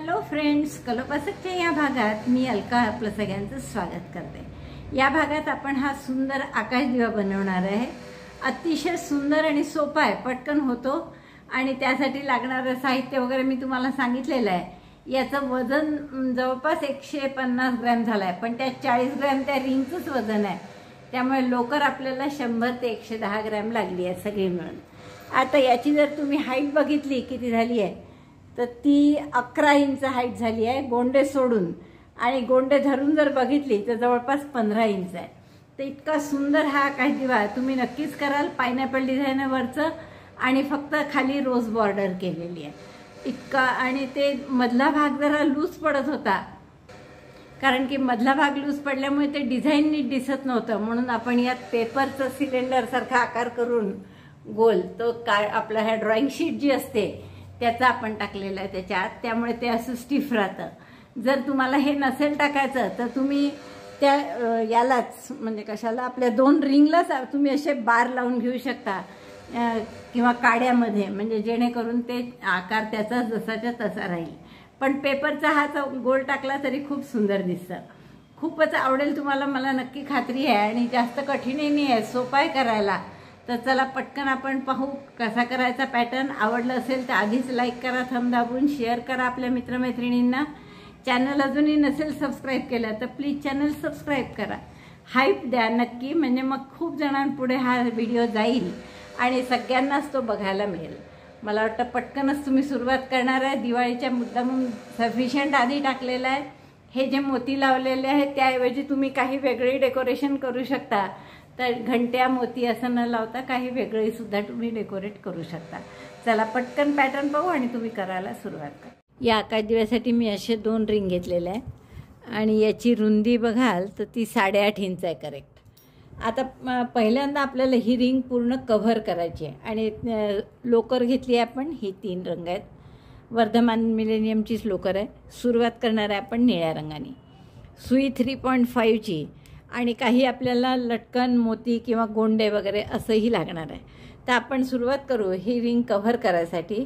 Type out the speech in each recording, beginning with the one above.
Hello friends, कलोपासकच्या या भागात मी अलका आपलं सगळ्यांचं स्वागत करते। या भागात आपण हा सुंदर आकाश दिवा बनवणार आहे। अतिशय सुंदर आणि सोपा आहे, पटकन होतो आणि त्यासाठी लागणारे साहित्य वगैरे मी तुम्हाला सांगितलेलं आहे। याचं वजन जवळपास 150 ग्रॅम झालं आहे, पण त्यात 40 ग्रॅम त्या रिंगचंच वजन आहे, त्यामुळे लोकर आपल्याला 100 ते 110 ग्रॅम लागली आहे सगळी मिळून। आता याची जर तुम्ही हाईट बघितली किती झाली आहे तर ती 11 इंच हाईट झाली आहे गोंडे सोडून, आणि गोंडे धरून जर बघितली तर जवळपास 15 इंच आहे। तर इतका सुंदर हा आकाश दिवा तुम्ही नक्कीच कराल। पायनॅपल डिझायनवरचं आणि फक्त खाली रोज बॉर्डर केलेली आहे इतका, आणि ते मधला भाग जरा लूज पडत होता, कारण की मधला भाग लूज पडल्यामुळे ते डिझाईन नीट दिसत नव्हतं, म्हणून आपण यात पेपरचं सिलेंडर सारखा आकार करून गोल तो आपला ह्या ड्रॉइंग शीट जी असते त्याचा आपण टाकलेला आहे त्याच्यात, त्यामुळे ते असं स्टिफ राहतं। जर तुम्हाला हे नसेल टाकायचं तर तुम्ही त्या यालाच म्हणजे कशाला आपल्या 2 रिंगलाच तुम्ही असे बार लावून घेऊ शकता किंवा काड्यामध्ये, म्हणजे जेणेकरून ते आकार त्याचा जसाच्या तसा राहील। पण पेपरचा हा गोल टाकला तरी खूप सुंदर दिसतं, खूपच आवडेल तुम्हाला, मला नक्की खात्री आहे। आणि जास्त कठीणही नाही आहे, सोपा आहे करायला। तर चला पटकन आपण पाहू कसा करायचा पॅटर्न। आवडलं असेल तर आधीच लाईक करा, थंब दाबून शेअर करा आपल्या मित्रमैत्रिणींना। चॅनल अजूनही नसेल सबस्क्राईब केलं तर प्लीज चॅनल सबस्क्राईब करा, हाईप द्या नक्की, म्हणजे मग खूप जणांपुढे हा व्हिडिओ जाईल आणि सगळ्यांनाच तो बघायला मिळेल। मला वाटतं पटकनच तुम्ही सुरुवात करणार आहे। दिवाळीच्या मुद्दामून सफिशियंट आधी टाकलेलं आहे। हे जे मोती लावलेले आहेत त्याऐवजी तुम्ही काही वेगळे डेकोरेशन करू शकता, तर घंट्या मोती असं न लावता काही वेगळे सुद्धा तुम्ही डेकोरेट करू शकता। चला पटकन पॅटर्न पाहू आणि तुम्ही करायला सुरुवात करा। या आकाश दिव्यासाठी मी असे 2 रिंग घेतलेले आहे आणि याची रुंदी बघाल तर ती 8.5 इंच आहे करेक्ट। आता पहिल्यांदा आपल्याला ही रिंग पूर्ण कव्हर करायची आहे आणि लोकर घेतली आहे आपण, ही 3 रंग आहेत, वर्धमान मिलेनियमचीच लोकर आहे। सुरुवात करणार आहे आपण निळ्या रंगाने, सुई 3.5ची, आणि काही आपल्याला लटकन मोती किंवा गोंडे वगैरे असंही लागणार आहे। तर आपण सुरुवात करू ही रिंग कव्हर करायसाठी।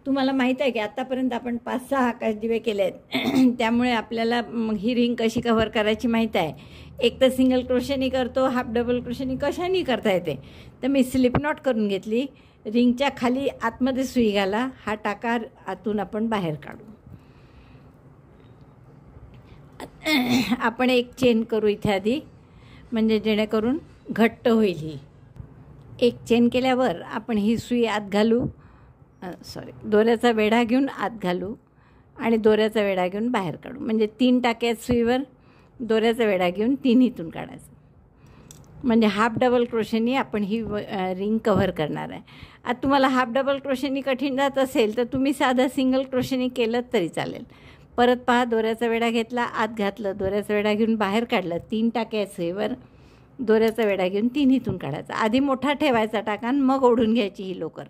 तुम्हाला माहीत आहे की आतापर्यंत आपण 5-6 आकाश दिवे केले आहेत, त्यामुळे आपल्याला मग ही रिंग कशी कव्हर करायची माहीत आहे। एक तर सिंगल क्रोशेनी करतो, हाफ डबल क्रोशेनी कशानी करता येते। तर मी स्लिप नॉट करून घेतली, रिंगच्या खाली आतमध्ये सुई घाला, हा टाका आतून आपण बाहेर काढू। आपण एक चेन करू इथे आधी, म्हणजे जेणेकरून घट्ट होईल। ही एक चेन केल्यावर आपण ही सुई आत घालू, दोऱ्याचा वेढा घेऊन आत घालू आणि दोऱ्याचा वेढा घेऊन बाहेर काढू, म्हणजे 3 टाके आहेत सुईवर, दोऱ्याचा वेढा घेऊन 3हीतून काढायचं, म्हणजे हाफ डबल क्रोशेनी आपण ही रिंग कव्हर करणार आहे। आता तुम्हाला हाफ डबल क्रोशेनी कठीण जात असेल तर तुम्ही साधं सिंगल क्रोशेनी केलं तरी चालेल। परत पहा, दोऱ्याचा वेढा घेतला, आत घातलं, दोऱ्याचा वेढा घेऊन बाहेर काढलं, 3 टाके आहेत सुईवर, दोऱ्याचा वेढा घेऊन 3हीतून काढायचा। आधी मोठा ठेवायचा टाका आणि मग ओढून घ्यायची ही लोकर,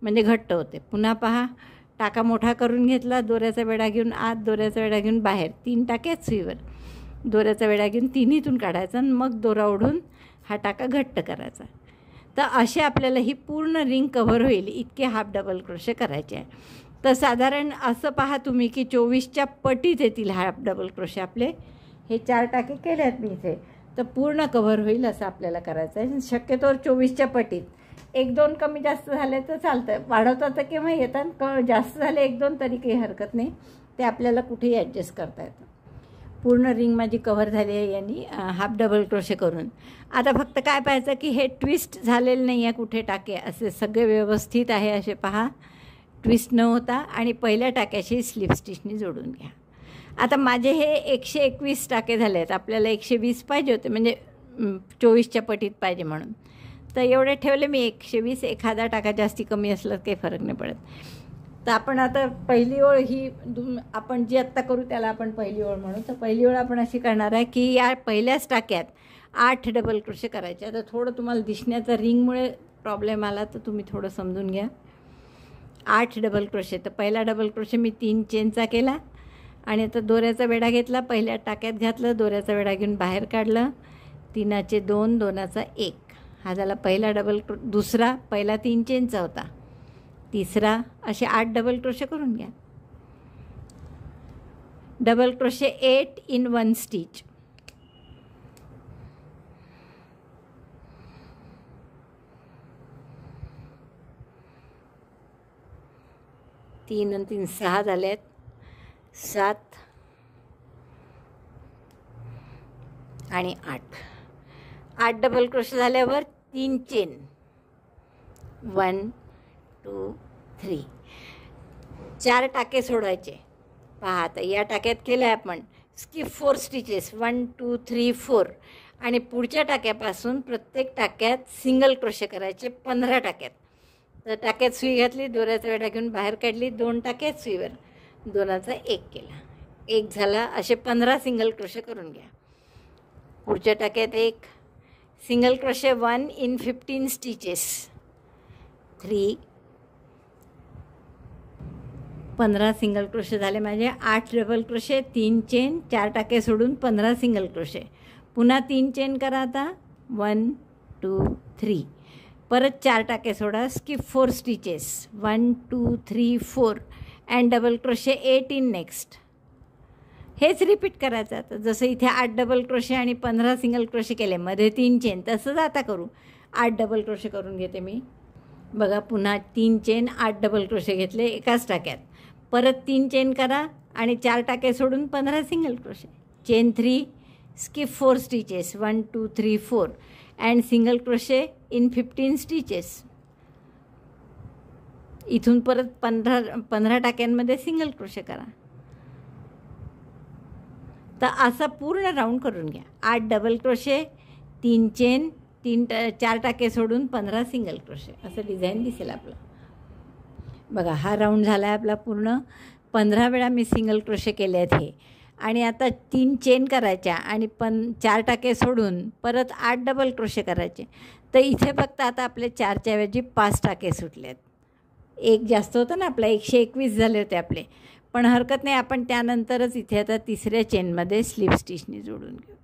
म्हणजे घट्ट होते। पुन्हा पहा, टाका मोठा करून घेतला, दोऱ्याचा वेढा घेऊन आत, दोऱ्याचा वेढा घेऊन बाहेर, 3 टाके आहेत सुईवर, दोऱ्याचा वेढा घेऊन 3हीतून काढायचा आणि मग दोरा ओढून हा टाका घट्ट करायचा। तर असे आपल्याला ही पूर्ण रिंग कव्हर होईल इतके हाफ डबल क्रोशे करायचे आहे। तर साधारण असं पहा तुम्ही की 24च्या पटीत येतील हाफ डबल क्रोशे आपले। हे 4 टाके केले आहेत मी इथे, तर पूर्ण कव्हर होईल असं आपल्याला करायचं आहे। शक्यतोवर 24च्या पटीत, 1-2 कमी जास्त झाले तर चालतं, वाढवतात तर केव्हा येतात, जास्त झाले 1-2 तरी काही हरकत नाही, ते आपल्याला कुठेही ॲडजस्ट करता येतं। पूर्ण रिंग माझी कव्हर झाली आहे यांनी हाफ डबल क्रोशे करून। आता फक्त काय पाहायचं की हे ट्विस्ट झालेलं नाही आहे कुठे टाके, असे सगळे व्यवस्थित आहे असे पहा, ट्विस्ट न होता, आणि पहिल्या टाक्याशी स्लिप स्टिचनी जोडून घ्या। आता माझे हे 121 टाके झाले आहेत, आपल्याला 120 पाहिजे होते, म्हणजे 24च्या पटीत पाहिजे म्हणून, तर एवढे ठेवले मी 120। एखादा टाका जास्ती कमी असलं काही फरक नाही पडत। तर आपण आता पहिली ओळ ही आपण जी आत्ता करू त्याला आपण पहिली ओळ म्हणू। तर पहिली ओळ आपण अशी करणार आहे की या पहिल्याच टाक्यात 8 डबल क्रोशे करायचे। आता थोडं तुम्हाला दिसण्याचा रिंगमुळे प्रॉब्लेम आला तर तुम्ही थोडं समजून घ्या। 8 डबल क्रोशे, तर पहिला डबल क्रोशे मी 3 चेनचा केला आणि आता दोऱ्याचा वेढा घेतला, पहिल्या टाक्यात घातलं, दोऱ्याचा वेढा घेऊन बाहेर काढलं, 3चे 2, 2चा 1, हा झाला पहिला डबल दुसरा, पहिला 3 चेनचा होता, तिसरा, असे 8 डबल क्रोशे करून घ्या। Double crochet 8 in 1 stitch. तीन आणि 3 6 झालेत. 7 आणि 8 डबल क्रोशे झाल्यावर 3 चेन 1 2 3 4 टाके सोडायचे. पहा आता या टाक्यात केलं आहे आपण स्किप 4 स्टिचेस 1 2 3 4 आणि पुढच्या टाक्यापासून प्रत्येक टाक्यात सिंगल क्रोशे करायचे 15 टाक्यात. तर टाक्यात सुई घातली, दोऱ्याचा वेढा घेऊन बाहेर काढली, 2 टाक्यात सुईवर, 2चा 1 केला, 1 झाला. असे 15 सिंगल क्रोशे करून घ्या. पुढच्या टाक्यात 1 single crochet 1 in 15 stitches 3 15 single crochet झाले माझे. 8 डबल क्रोशे, 3 चेन, 4 टाके सोडून 15 सिंगल क्रोशे. पुन्हा 3 चेन करा आता 1 2 3. परत 4 टाके सोडा, स्किप 4 stitches 1 2 3 4 and double crochet 8 in next. हेच रिपीट करायचं. आता जसं इथे 8 डबल क्रोशे आणि 15 सिंगल क्रोशे केले, मध्ये 3 चेन, तसंच आता करू. 8 डबल क्रोशे करून घेते मी. बघा पुन्हा 3 चेन, 8 डबल क्रोशे घेतले एकाच टाक्यात. परत 3 चेन करा आणि 4 टाके सोडून 15 single crochet. Chain 3, skip 4 stitches 1 2 3 4 and single crochet in 15 stitches. इथून परत 15 टाक्यांमध्ये सिंगल क्रोशे करा. तर असा पूर्ण राऊंड करून घ्या. 8 डबल क्रोशे, 3 चेन, 4 टाके सोडून 15 सिंगल क्रोशे, असं डिझाईन दिसेल आपलं. बघा हा राऊंड झाला आहे आपला पूर्ण. 15 वेळा मी सिंगल क्रोशे केले आहेत हे. आणि आता 3 चेन करायच्या आणि 4 टाके सोडून परत 8 डबल क्रोशे करायचे. तर इथे फक्त आता आपले 4च्या ऐवजी 5 टाके सुटले आहेत. एक जास्त होतं ना आपला, 121 झाले होते आपले. पण हरकत नाही, आपण त्यानंतरच इथे आता 3ऱ्या चेनमध्ये स्लिप स्टिचनी जोडून घेऊ.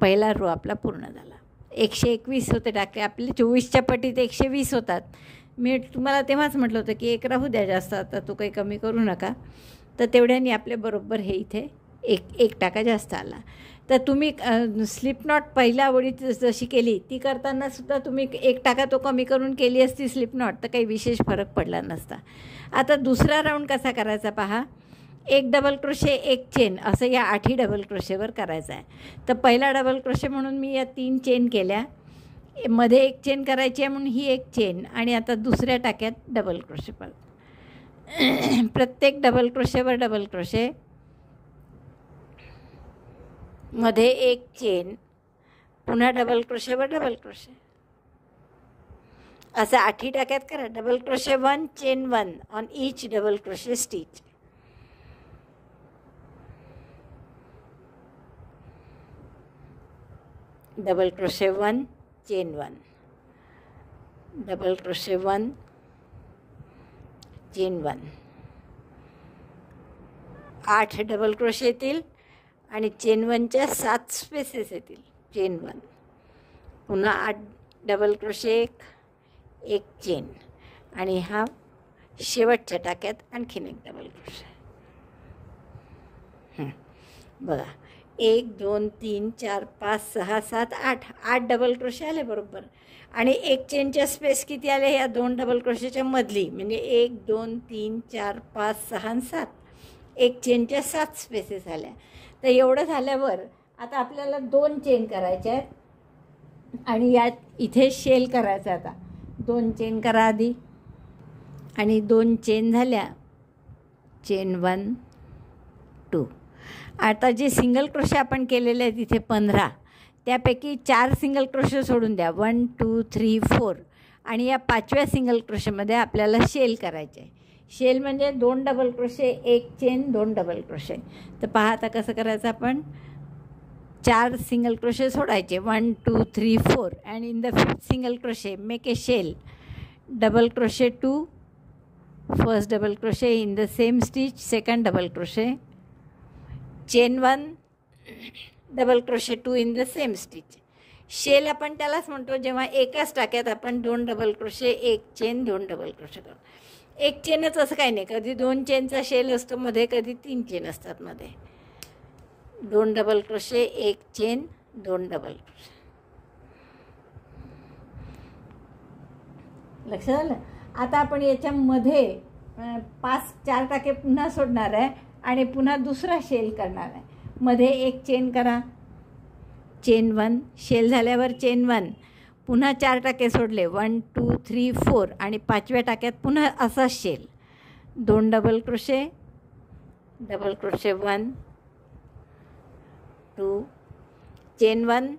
पहिला रो आपला पूर्ण झाला. 121 होते टाके आपले, 24च्या पटीत 120 होतात. मी तुम्हाला तेव्हाच म्हटलं होतं की 1 राहू द्या जास्त, आता तो काही कमी करू नका. तर तेवढ्याने आपले बरोबर हे इथे एक टाका जास्त आला. तर तुम्ही स्लिप नॉट पहिल्या ओळीत जशी केली ती करतानासुद्धा तुम्ही 1 टाका तो कमी करून केली असती स्लिप नॉट, तर काही विशेष फरक पडला नसता. आता दुसरा राऊंड कसा करायचा पहा. 1 डबल क्रोशे 1 चेन असं या 8 डबल क्रोशेवर करायचं आहे. तर पहिला डबल क्रोशे म्हणून मी या 3 चेन केल्या, मध्ये 1 चेन करायची आहे म्हणून ही 1 चेन, आणि आता दुसऱ्या टाक्यात डबल क्रोशे परत. प्रत्येक डबल क्रोशेवर डबल क्रोशे, मध्ये 1 चेन, पुन्हा डबल क्रोशेवर डबल क्रोशे, असं 8 टाक्यात करा. Double crochet 1 chain 1 on each double crochet stitch. Double crochet 1 chain 1, double crochet 1 chain 1, 8 double crochet येतील आणि चेन 1च्या 7 स्पेसेस येतील. चेन 1, पुन्हा 8 डबल क्रोशे 1 चेन, आणि हा शेवटच्या टाक्यात आणखीन 1 डबल क्रोशे. बघा 1 2 3 4 5 6 7 8 डबल क्रोशे आले बरोबर. आणि 1 चेनच्या स्पेस किती आले या 2 डबल क्रोशेच्या मधली, म्हणजे 1 2 3 4 5 6 आणि 7, 1 चेनच्या 7 स्पेसेस आल्या. तर एवढं झाल्यावर आता आपल्याला 2 चेन करायच्या आहेत आणि यात इथे शेल करायचा. आता 2 चेन करा आधी, आणि 2 चेन झाल्या, चेन 1 2. आता जे सिंगल क्रोशे आपण केलेले आहेत इथे 15, त्यापैकी 4 सिंगल क्रोशे सोडून द्या, 1 2 3 4, आणि या 5व्या सिंगल क्रोशेमध्ये आपल्याला शेल करायचे आहे. शेल म्हणजे 2 double crochet 1 chain 2 double crochet. तर पहा आता कसं करायचं. आपण 4 सिंगल क्रोशे सोडायचे, 1 2 3 4, and in the 5th single crochet make a shell, double crochet 2, first double crochet in the same stitch, second double crochet, chain 1, double crochet 2 in the same stitch. Shell आपण त्यालाच म्हणतो जेव्हा एकाच टाक्यात आपण 2 double crochet 1 chain 2 double crochet करू. एक चेनच असं काही नाही, कधी 2 चेनचा शेल असतो मध्ये, कधी 3 चेन असतात मध्ये. 2 double crochet, 1 chain, 2 double crochet. लक्षात आलं. आता आपण याच्यामध्ये 4 टाके पुन्हा सोडणार आहे आणि पुन्हा दुसरा शेल करणार आहे. मध्ये 1 चेन करा, चेन 1, शेल झाल्यावर चेन 1, पुन्हा 4 टाके सोडले, 1 2 3 4 आणि 5व्या टाक्यात पुन्हा असा shell, 2 double crochet, 1 2 chain 1,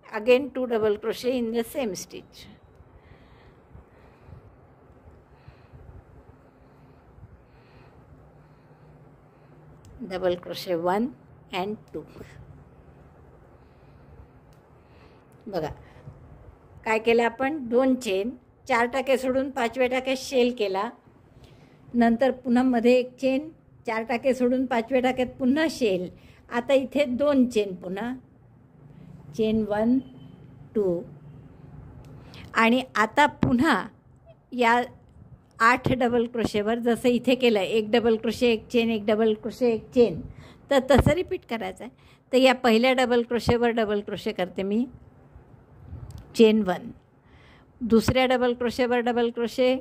again 2 double crochet in the same stitch. Double crochet 1 and 2. बघा काय केलं आपण, 2 चेन, 4 टाके सोडून 5व्या टाक्यात शेल केला, नंतर पुन्हा मध्ये 1 चेन, 4 टाके सोडून 5व्या टाक्यात पुन्हा शेल. आता इथे 2 चेन, पुन्हा चेन 1 2 आणि आता पुन्हा या 8 डबल क्रोशेवर जसं इथे केलं, 1 double crochet 1 chain, 1 double crochet 1 chain, तर तसं रिपीट करायचं आहे. तर या पहिल्या डबल क्रोशेवर डबल क्रोशे करते मी, चेन 1, दुसऱ्या डबल क्रोशेवर डबल क्रोशे,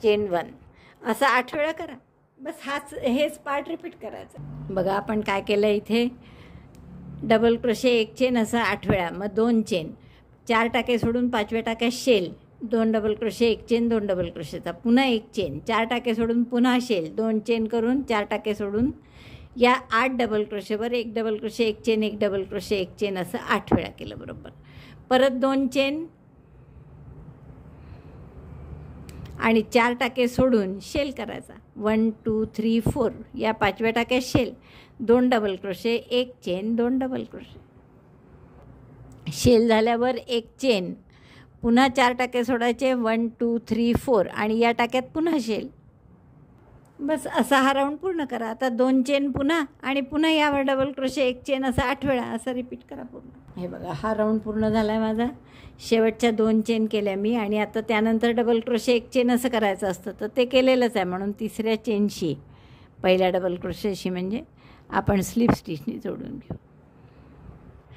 चेन 1, असं 8 वेळा करा. बस हेच पार्ट रिपीट करायचं. बघा आपण काय केलं, इथे डबल क्रोशे 1 चेन असं 8 वेळा, मग 2 चेन, 4 टाके सोडून 5व्या टाक्यात shell, 2 double crochet 1 chain, 2 double क्रोशेचा, पुन्हा 1 चेन, 4 टाके सोडून पुन्हा शेल, 2 चेन करून 4 टाके सोडून या 8 डबल क्रोशेवर 1 double crochet 1 chain, 1 double crochet 1 chain, असं 8 वेळा केलं बरोबर. परत 2 चेन आणि 4 टाके सोडून शेल करायचा, 1 2 3 4, या 5व्या टाक्यात shell, 2 double crochet 1 chain, 2 double crochet. Shell झाल्यावर 1 चेन, पुन्हा 4 टाके सोडायचे, 1 2 3 4 आणि या टाक्यात पुन्हा शेल. बस असा हा राऊंड पूर्ण करा. आता 2 चेन पुन्हा आणि पुन्हा यावर डबल क्रोशे 1 चेन, असं 8 वेळा असं रिपीट करा पूर्ण. हे बघा हा राऊंड पूर्ण झाला आहे माझा. शेवटच्या 2 चेन केल्या मी आणि आता त्यानंतर डबल क्रोशे 1 चेन असं करायचं असतं, तर ते केलेलंच आहे, म्हणून तिसऱ्या चेनशी, पहिल्या डबल क्रोशेशी म्हणजे आपण स्लिप स्टिचनी जोडून घेऊ.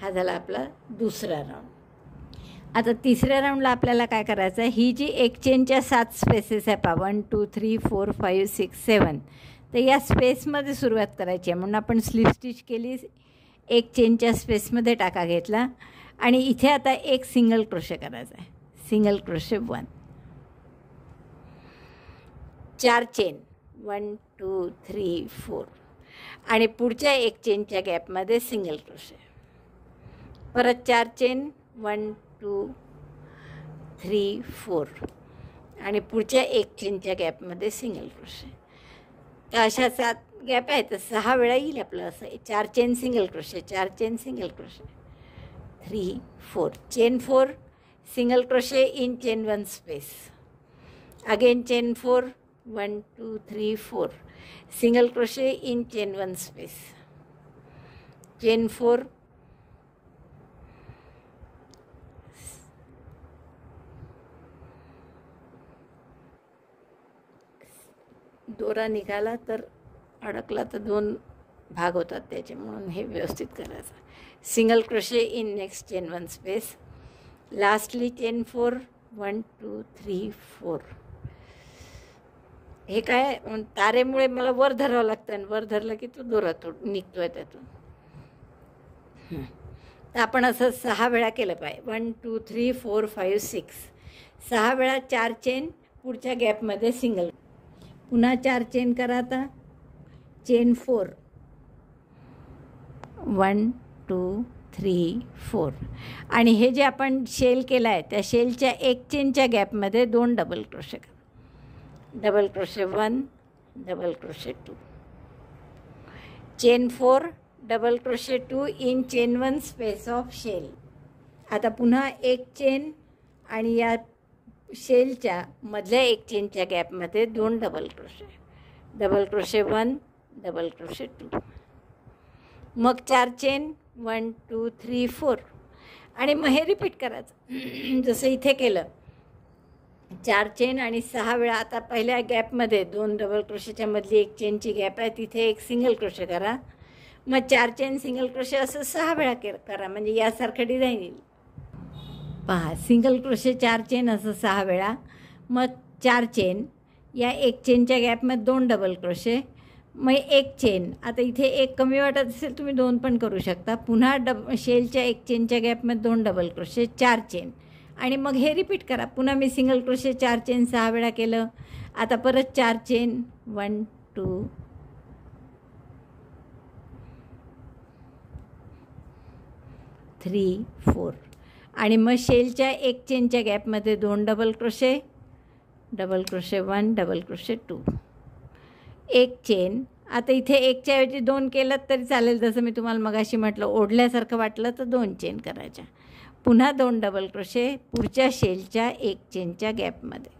हा झाला आपला दुसरा राऊंड. आता तिसऱ्या राऊंडला आपल्याला काय करायचं आहे, ही जी 1 चेनच्या 7 स्पेसेस आहे पहा, 1 2 3 4 5 6 7, तर या स्पेसमध्ये सुरुवात करायची आहे. म्हणून आपण स्लिप स्टिच केली, 1 चेनच्या स्पेसमध्ये टाका घेतला आणि इथे आता 1 सिंगल क्रोशे करायचा आहे, सिंगल क्रोशे 1, 4 चेन, 1 2 3 4 आणि पुढच्या 1 चेनच्या गॅपमध्ये सिंगल क्रोशे, परत 4 चेन, 1 2 3 4 आणि पुढच्या 1 चेनच्या गॅपमध्ये सिंगल क्रोशे. तर अशा 7 गॅप आहेत, तर 6 वेळा येईल आपलं असं. 4 chain single crochet, 4 chain single crochet, 3 4 chain 4 single crochet in chain 1 space, again chain 4 1 2 3 4 single crochet in chain 1 space, chain 4 दोरा निघाला तर अडकला तर 2 भाग होतात त्याचे, म्हणून हे व्यवस्थित करायचं. Single crochet in next chain 1 space, lastly chain 4 1 2 3 4. हे काय तारेमुळे मला वर धरावं लागतं आणि वर धरलं की तो दोरा निघतो आहे त्यातून. तर आपण असं 6 वेळा केलं पाहिजे, 1 2 3 4 5 6, 6 वेळा 4 चेन, पुढच्या गॅपमध्ये सिंगल, पुन्हा 4 चेन करा. आता चेन 4 1 2 3 4 आणि हे जे आपण शेल केला आहे त्या शेलच्या 1 चेनच्या गॅपमध्ये 2 डबल क्रोशे करा, double crochet 1 double crochet 2, chain 4 double crochet 2 in chain 1 space of shell. आता पुन्हा 1 चेन आणि या शेलच्या मधल्या 1 चेनच्या गॅपमध्ये 2 double crochet, double crochet 1 double crochet 2, मग 4 चेन 1 2 3 4 आणि मग हे रिपीट करायचं जसं इथे केलं. 4 चेन आणि 6 वेळा. आता पहिल्या गॅपमध्ये 2 डबल क्रोशेच्या मधली एक चेनची गॅप आहे, तिथे एक सिंगल क्रोशे करा. मग 4 चेन सिंगल क्रोशे असं 6 वेळा करा, म्हणजे यासारखं डिझाईन येईल. पहा, सिंगल क्रोशे 4 चेन असं 6 वेळा. मग 4 चेन, या एक चेनच्या गॅपमध्ये 2 डबल क्रोशे, मग एक चेन. आता इथे एक कमी वाटत असेल तुम्ही 2 पण करू शकता. पुन्हा शेलच्या एक चेनच्या गॅपमध्ये 2 डबल क्रोशे, 4 चेन, आणि मग हे रिपीट करा. पुन्हा मी सिंगल क्रोशे 4 चेन 6 वेळा केलं. आता परत 4 चेन, 1 2 3 4, आणि मग शेलच्या एक चेनच्या गॅपमध्ये 2 डबल क्रोशे 1 डबल क्रोशे 2, एक चेन. आता इथे एकच्या ऐवजी 2 केलं तरी चालेल, जसं मी तुम्हाला मगाशी म्हटलं, ओढल्यासारखं वाटलं तर 2 चेन करायच्या. पुन्हा 2 डबल क्रोशे पुढच्या शेलच्या एक चेनच्या गॅपमध्ये,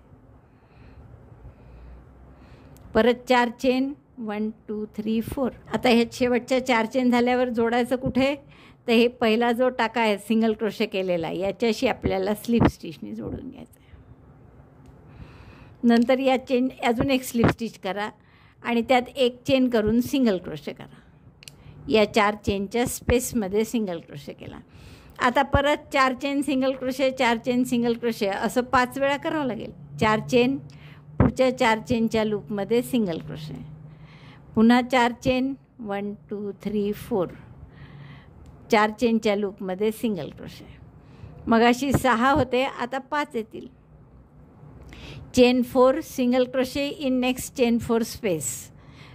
परत 4 चेन, 1 2 3 4. आता ह्या शेवटच्या 4 चेन झाल्यावर जोडायचं कुठे, तर हे पहिला जो टाका आहे सिंगल क्रोशे केलेला, याच्याशी आपल्याला स्लिप स्टिचने जोडून घ्यायचं आहे. नंतर या चेन अजून एक स्लिप स्टिच करा आणि त्यात एक चेन करून सिंगल क्रोशे करा. या 4 चेनच्या स्पेसमध्ये सिंगल क्रोशे केला. आता परत 4 chain single crochet, 4 chain single crochet असं 5 वेळा करावं लागेल. 4 चेन, पुढच्या 4 चेनच्या लूपमध्ये सिंगल क्रोशे, पुन्हा 4 चेन, 1 2 3 4, 4 चेनच्या लूपमध्ये सिंगल क्रोशे. मग अशी 6 होते, आता 5 येतील. Chain 4, single crochet in next chain 4 space.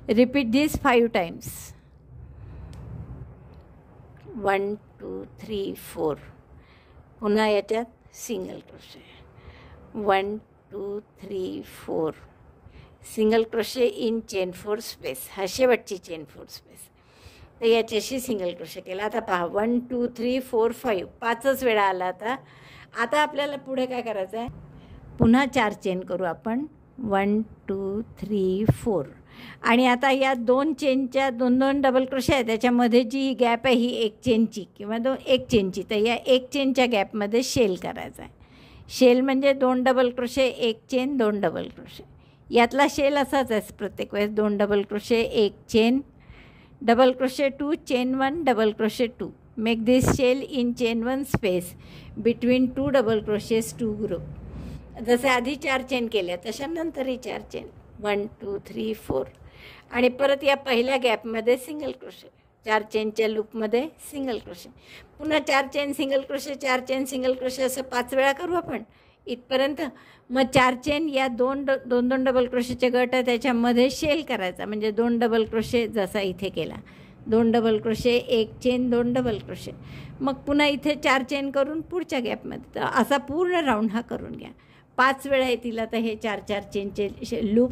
Repeat this 5 times. 1 2 3 4, पुन्हा याच्यात single crochet, 1 2 3 4, single crochet in chain 4 space. हा शेवटची चेन 4 स्पेस, तर याच्याशी सिंगल क्रोशे केला. आता पहा, 1 2 3 4 5, 5च वेळा आला. आता आपल्याला पुढे काय करायचं आहे, पुन्हा 4 चेन करू आपण, 1 2 3 4, आणि आता या 2 चेनच्या 2 डबल क्रोशे आहे, त्याच्यामध्ये जी गॅप आहे ही एक चेनची किंवा एक चेनची, तर या एक चेनच्या गॅपमध्ये शेल करायचा आहे. शेल म्हणजे 2 डबल क्रोशे, एक चेन, 2 डबल क्रोशे. यातला शेल असाच आहे प्रत्येक वेळेस, 2 डबल क्रोशे, एक chain, double crochet 2, chain 1, double crochet 2. Make this shell in chain 1 space between 2 double crochets 2 group. जसे आधी 4 चेन केल्या तशा नंतरही 4 चेन, 1 2 3 4, आणि परत या पहिल्या गॅपमध्ये सिंगल क्रोशे, 4 चेनच्या लूपमध्ये सिंगल क्रोशे, पुन्हा 4 chain single crochet, 4 chain single crochet असं 5 वेळा करू आपण इथपर्यंत. मग 4 चेन, या 2 डबल क्रोशेचे गट आहे त्याच्यामध्ये शेल करायचा, म्हणजे 2 डबल क्रोशे जसा इथे केला, 2 डबल क्रोशे, एक चेन, 2 डबल क्रोशे. मग पुन्हा इथे 4 चेन करून पुढच्या गॅपमध्ये, तर असा पूर्ण राऊंड हा करून घ्या. 5 वेळा येतील. आता हे 4 चेनचे लूप,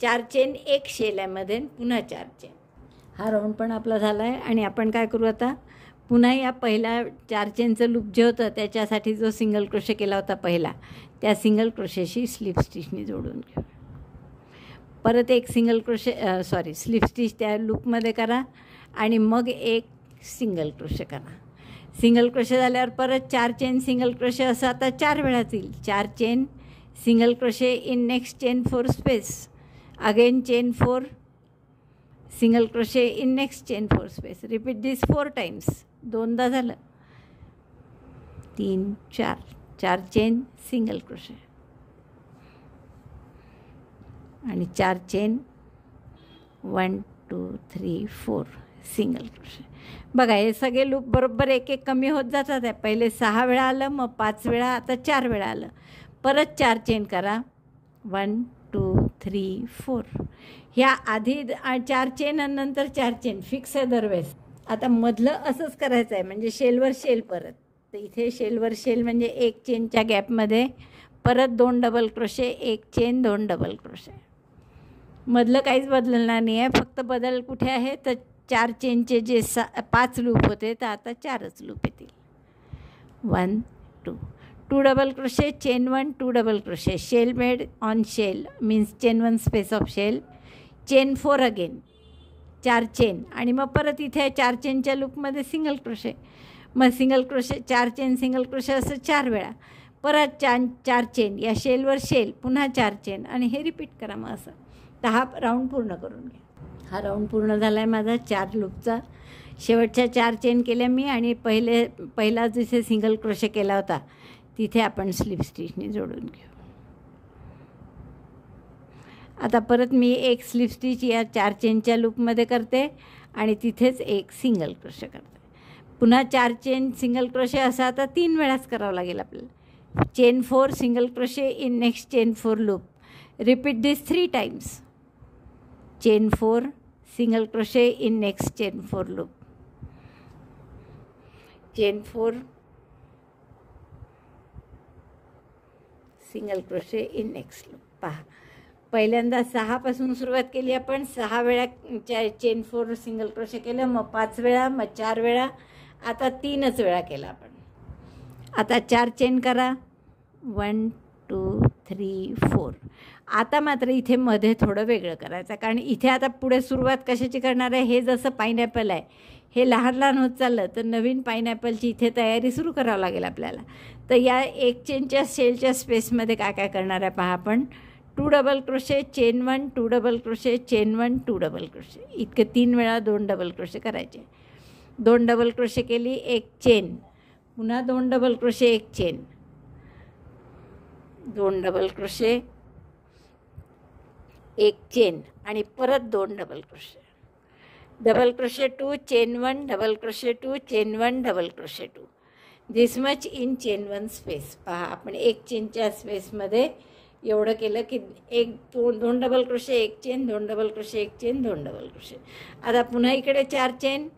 4 चेन एक शेल्यामध्ये, पुन्हा 4 चेन. हा राऊंड पण आपला झाला आहे. आणि आपण काय करू आता, पुन्हा या पहिल्या 4 चेनचं लूप जे होतं त्याच्यासाठी जो सिंगल क्रोशे केला होता पहिला, त्या सिंगल क्रोशेशी स्लिप स्टिचने जोडून घेऊ. परत एक सिंगल क्रोशे स्लिप स्टिच त्या लूपमध्ये करा आणि मग एक सिंगल क्रोशे करा. सिंगल क्रोशे झाल्यावर परत 4 चेन सिंगल क्रोशे असं आता 4 वेळाच येईल. 4 chain single crochet in next chain 4 space, again chain 4, single crochet in next chain 4 space. Repeat this 4 times. 2दा झालं. 3 4, 4 चेन सिंगल क्रोशे आणि 4 चेन, 1 2 3 4, सिंगल क्रोशे. बघा, हे सगळे लूप बरोबर एक एक कमी होत जातात आहे. पहिले 6 वेळा आलं, मग 5 वेळा, आता 4 वेळा आलं. परत 4 चेन करा, 1 2 3 4. ह्या आधी 4 चेन आणि नंतर 4 चेन फिक्स आहे दरवेळेस. आता मधलं असंच करायचं आहे, म्हणजे शेलवर शेल परत. तर इथे शेलवर शेल म्हणजे एक चेनच्या गॅपमध्ये परत 2 डबल क्रोशे, एक चेन, 2 डबल क्रोशे. मधलं काहीच बदलणार नाही आहे. फक्त बदल कुठे आहे, तर 4 चेनचे जे 5 लूप होते तर आता 4च लूप येतील. 1 2 2 double crochet, chain 1, 2 double crochet, shell made on shell means chain 1 space of shell, chain 4 again, 4 chain, आणि मग परत इथे 4 चेनच्या लूपमध्ये सिंगल क्रोशे. मग single crochet, 4 chain single crochet असं 4 वेळा. परत 4 चेन, या शेलवर शेल, पुन्हा 4 चेन आणि हे रिपीट करा मग असं. तर हा राऊंड पूर्ण करून घ्या. हा राऊंड पूर्ण झाला आहे माझा 4 लूपचा. शेवटच्या 4 चेन केल्या मी आणि पहिला जिथे सिंगल क्रोशे केला होता तिथे आपण स्लिप स्टिचने जोडून घेऊ. आता परत मी एक स्लिप स्टिच या 4 चेनच्या लूपमध्ये करते आणि तिथेच एक सिंगल क्रोशे करते. पुन्हा 4 चेन सिंगल क्रोशे असा आता 3 वेळाच करावं लागेल आपल्याला. Chain 4 single crochet in next chain 4 loop. Repeat this 3 times. Chain 4 single crochet in next chain 4 loop. Chain 4 single crochet in next loop. पहा, पहिल्यांदा 6 पासून सुरुवात केली आपण. 6 वेळा चेन 4 सिंगल क्रोशे केलं, मग 5 वेळा, मग 4 वेळा, आता 3च वेळा केला आपण. आता 4 चेन करा. 1 2 3 4. आता मात्र इथे मध्ये थोडं वेगळं करायचं, कारण इथे आता पुढे सुरुवात कशाची करणार आहे. हे जसं पायनॅपल आहे, हे लहान लहान होत चाललं, तर नवीन पायनॅपलची इथे तयारी सुरू करावं लागेल आपल्याला. तर या 1 चेनच्या शेलच्या स्पेसमध्ये काय काय करणार आहे पहा आपण. 2 double crochet, chain 1, 2 double crochet, chain 1, 2 double crochet, इतके 3 वेळा 2 डबल क्रोशे करायचे. 2 डबल क्रोशे केली, 1 चेन, पुन्हा 2 double crochet, 1 chain, 2 double crochet, 1 chain आणि परत 2 double crochet. Double crochet 2, chain 1, double crochet 2, chain 1, double crochet 2. This much in chain 1 space. पहा, आपण 1 चेनच्या स्पेसमध्ये एवढं केलं की 2 double crochet, 1 chain, 2 double crochet, 1 chain, 2 double crochet. आता पुन्हा इकडे 4 चेन,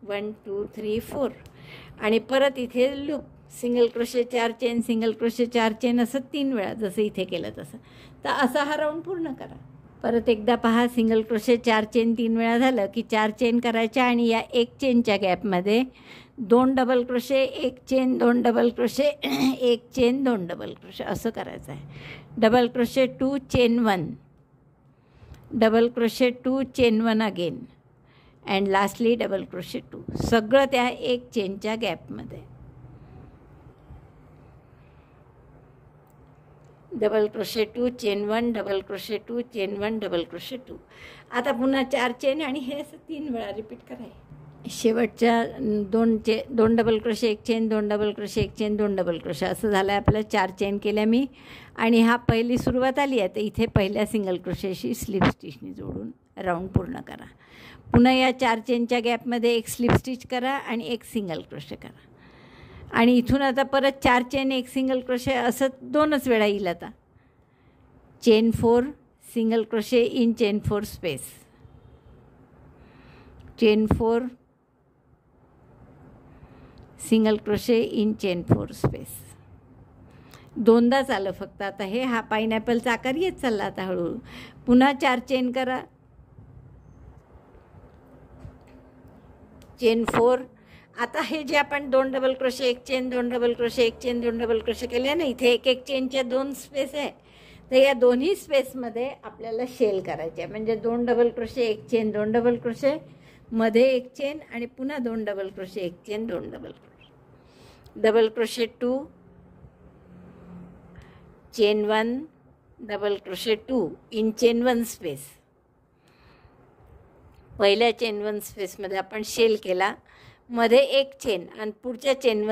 1 2 3 4 आणि परत इथे loop. Single crochet 4 chain, single crochet 4 chain, असं 3 वेळा जसं इथे केलं तसं. तर असा हा राऊंड पूर्ण करा. परत एकदा पहा, सिंगल क्रोशे 4 चेन 3 वेळा झालं की 4 चेन करायच्या आणि या 1 चेनच्या गॅपमध्ये 2 double crochet, 1 chain, 2 double crochet, 1 chain, 2 double crochet असं करायचं आहे. Double crochet 2, chain 1, double crochet 2, chain 1 again and lastly double crochet 2. सगळं त्या 1 चेनच्या गॅपमध्ये. Double crochet 2, chain 1, double crochet 2, chain 1, double crochet 2. आता पुन्हा 4 चेन आणि हे असं 3 वेळा रिपीट करायचं. शेवटच्या 2 double crochet, 1 chain, 2 double crochet, 1 chain, 2 double crochet असं झालं आहे आपलं. 4 चेन केल्या मी आणि हा पहिली सुरुवात आली आहे, तर इथे पहिल्या सिंगल क्रोशेशी स्लिप स्टिचने जोडून राऊंड पूर्ण करा. पुन्हा या 4 चेनच्या गॅपमध्ये 1 स्लिप स्टिच करा आणि 1 सिंगल क्रोशे करा आणि इथून आता परत 4 चेन, 1 सिंगल क्रोशे असं 2च वेळा येईल. आता chain 4 single crochet in chain 4 space, chain 4 single crochet in chain 4 space. 2दाच आलं फक्त. आता हे हा पायनॅपलचा आकार येत चालला आता हळूहळू. पुन्हा 4 चेन करा, चेन 4. आता हे जे आपण 2 double crochet, 1 chain, 2 double crochet, 1 chain, 2 double crochet केले ना, इथे 1 1 चेनच्या 2 स्पेस आहे. तर या दोन्ही स्पेसमध्ये आपल्याला शेल करायचे आहे. म्हणजे 2 double crochet, 1 chain, 2 double crochet, मध्ये 1 चेन आणि पुन्हा 2 double crochet, 1 chain, 2 double crochet. Double crochet 2, chain 1, double crochet 2 in chain 1 space. पहिल्या चेन 1 स्पेसमध्ये आपण शेल केला, मध्ये 1 चेन आणि पुढच्या चेन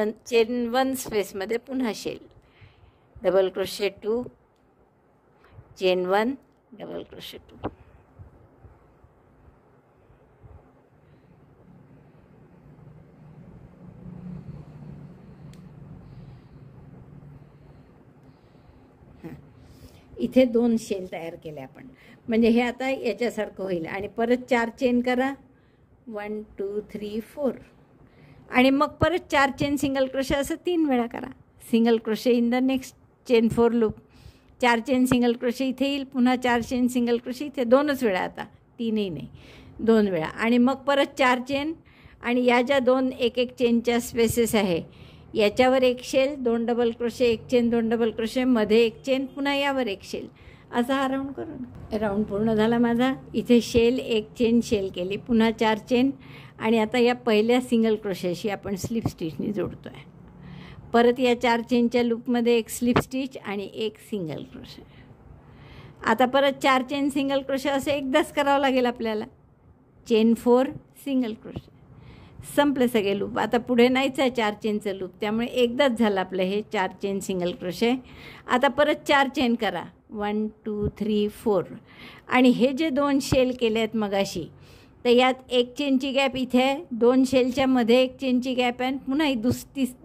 1 स्पेसमध्ये पुन्हा shell. Double crochet 2, chain 1, double crochet 2. इथे 2 शेल तयार केले आपण. म्हणजे हे आता याच्यासारखं होईल. आणि परत 4 चेन करा, 1 2 3 4 आणि मग परत 4 चेन सिंगल क्रोशे असं 3 वेळा करा. Single crochet in the next chain 4 loop. 4 chain single crochet इथे येईल, पुन्हा 4 चेन सिंगल क्रोशे इथे. 2च वेळा, आता 3ही नाही, 2 वेळा. आणि मग परत 4 चेन आणि या ज्या 2 1 1 चेनच्या स्पेसेस आहे याच्यावर 1 shell, 2 double crochet, 1 chain, 2 double crochet, मध्ये 1 चेन, पुन्हा यावर 1 शेल. असा हा राऊंड करून राऊंड पूर्ण झाला माझा. इथे शेल, 1 चेन शेल केली, पुन्हा 4 चेन आणि आता या पहिल्या सिंगल क्रोशेशी आपण स्लिप स्टिचने जोडतो आहे. परत या 4 चेनच्या लूपमध्ये एक स्लिप स्टिच आणि एक सिंगल क्रोशे. आता परत 4 चेन सिंगल क्रोशे असं एकदाच करावं लागेल आपल्याला. Chain 4 single crochet. संपले सगळे लूप. आता पुढे नाहीच आहे 4 चेनचं लूप, त्यामुळे एकदाच झालं आपलं हे 4 चेन सिंगल क्रोशे. आता परत 4 चेन करा. 1 2 3 4. आणि हे जे 2 शेल केले आहेत मगाशी, तर यात एक चेनची गॅप इथे आहे, 2 शेलच्या मध्ये एक चेनची गॅप आहे, पुन्हा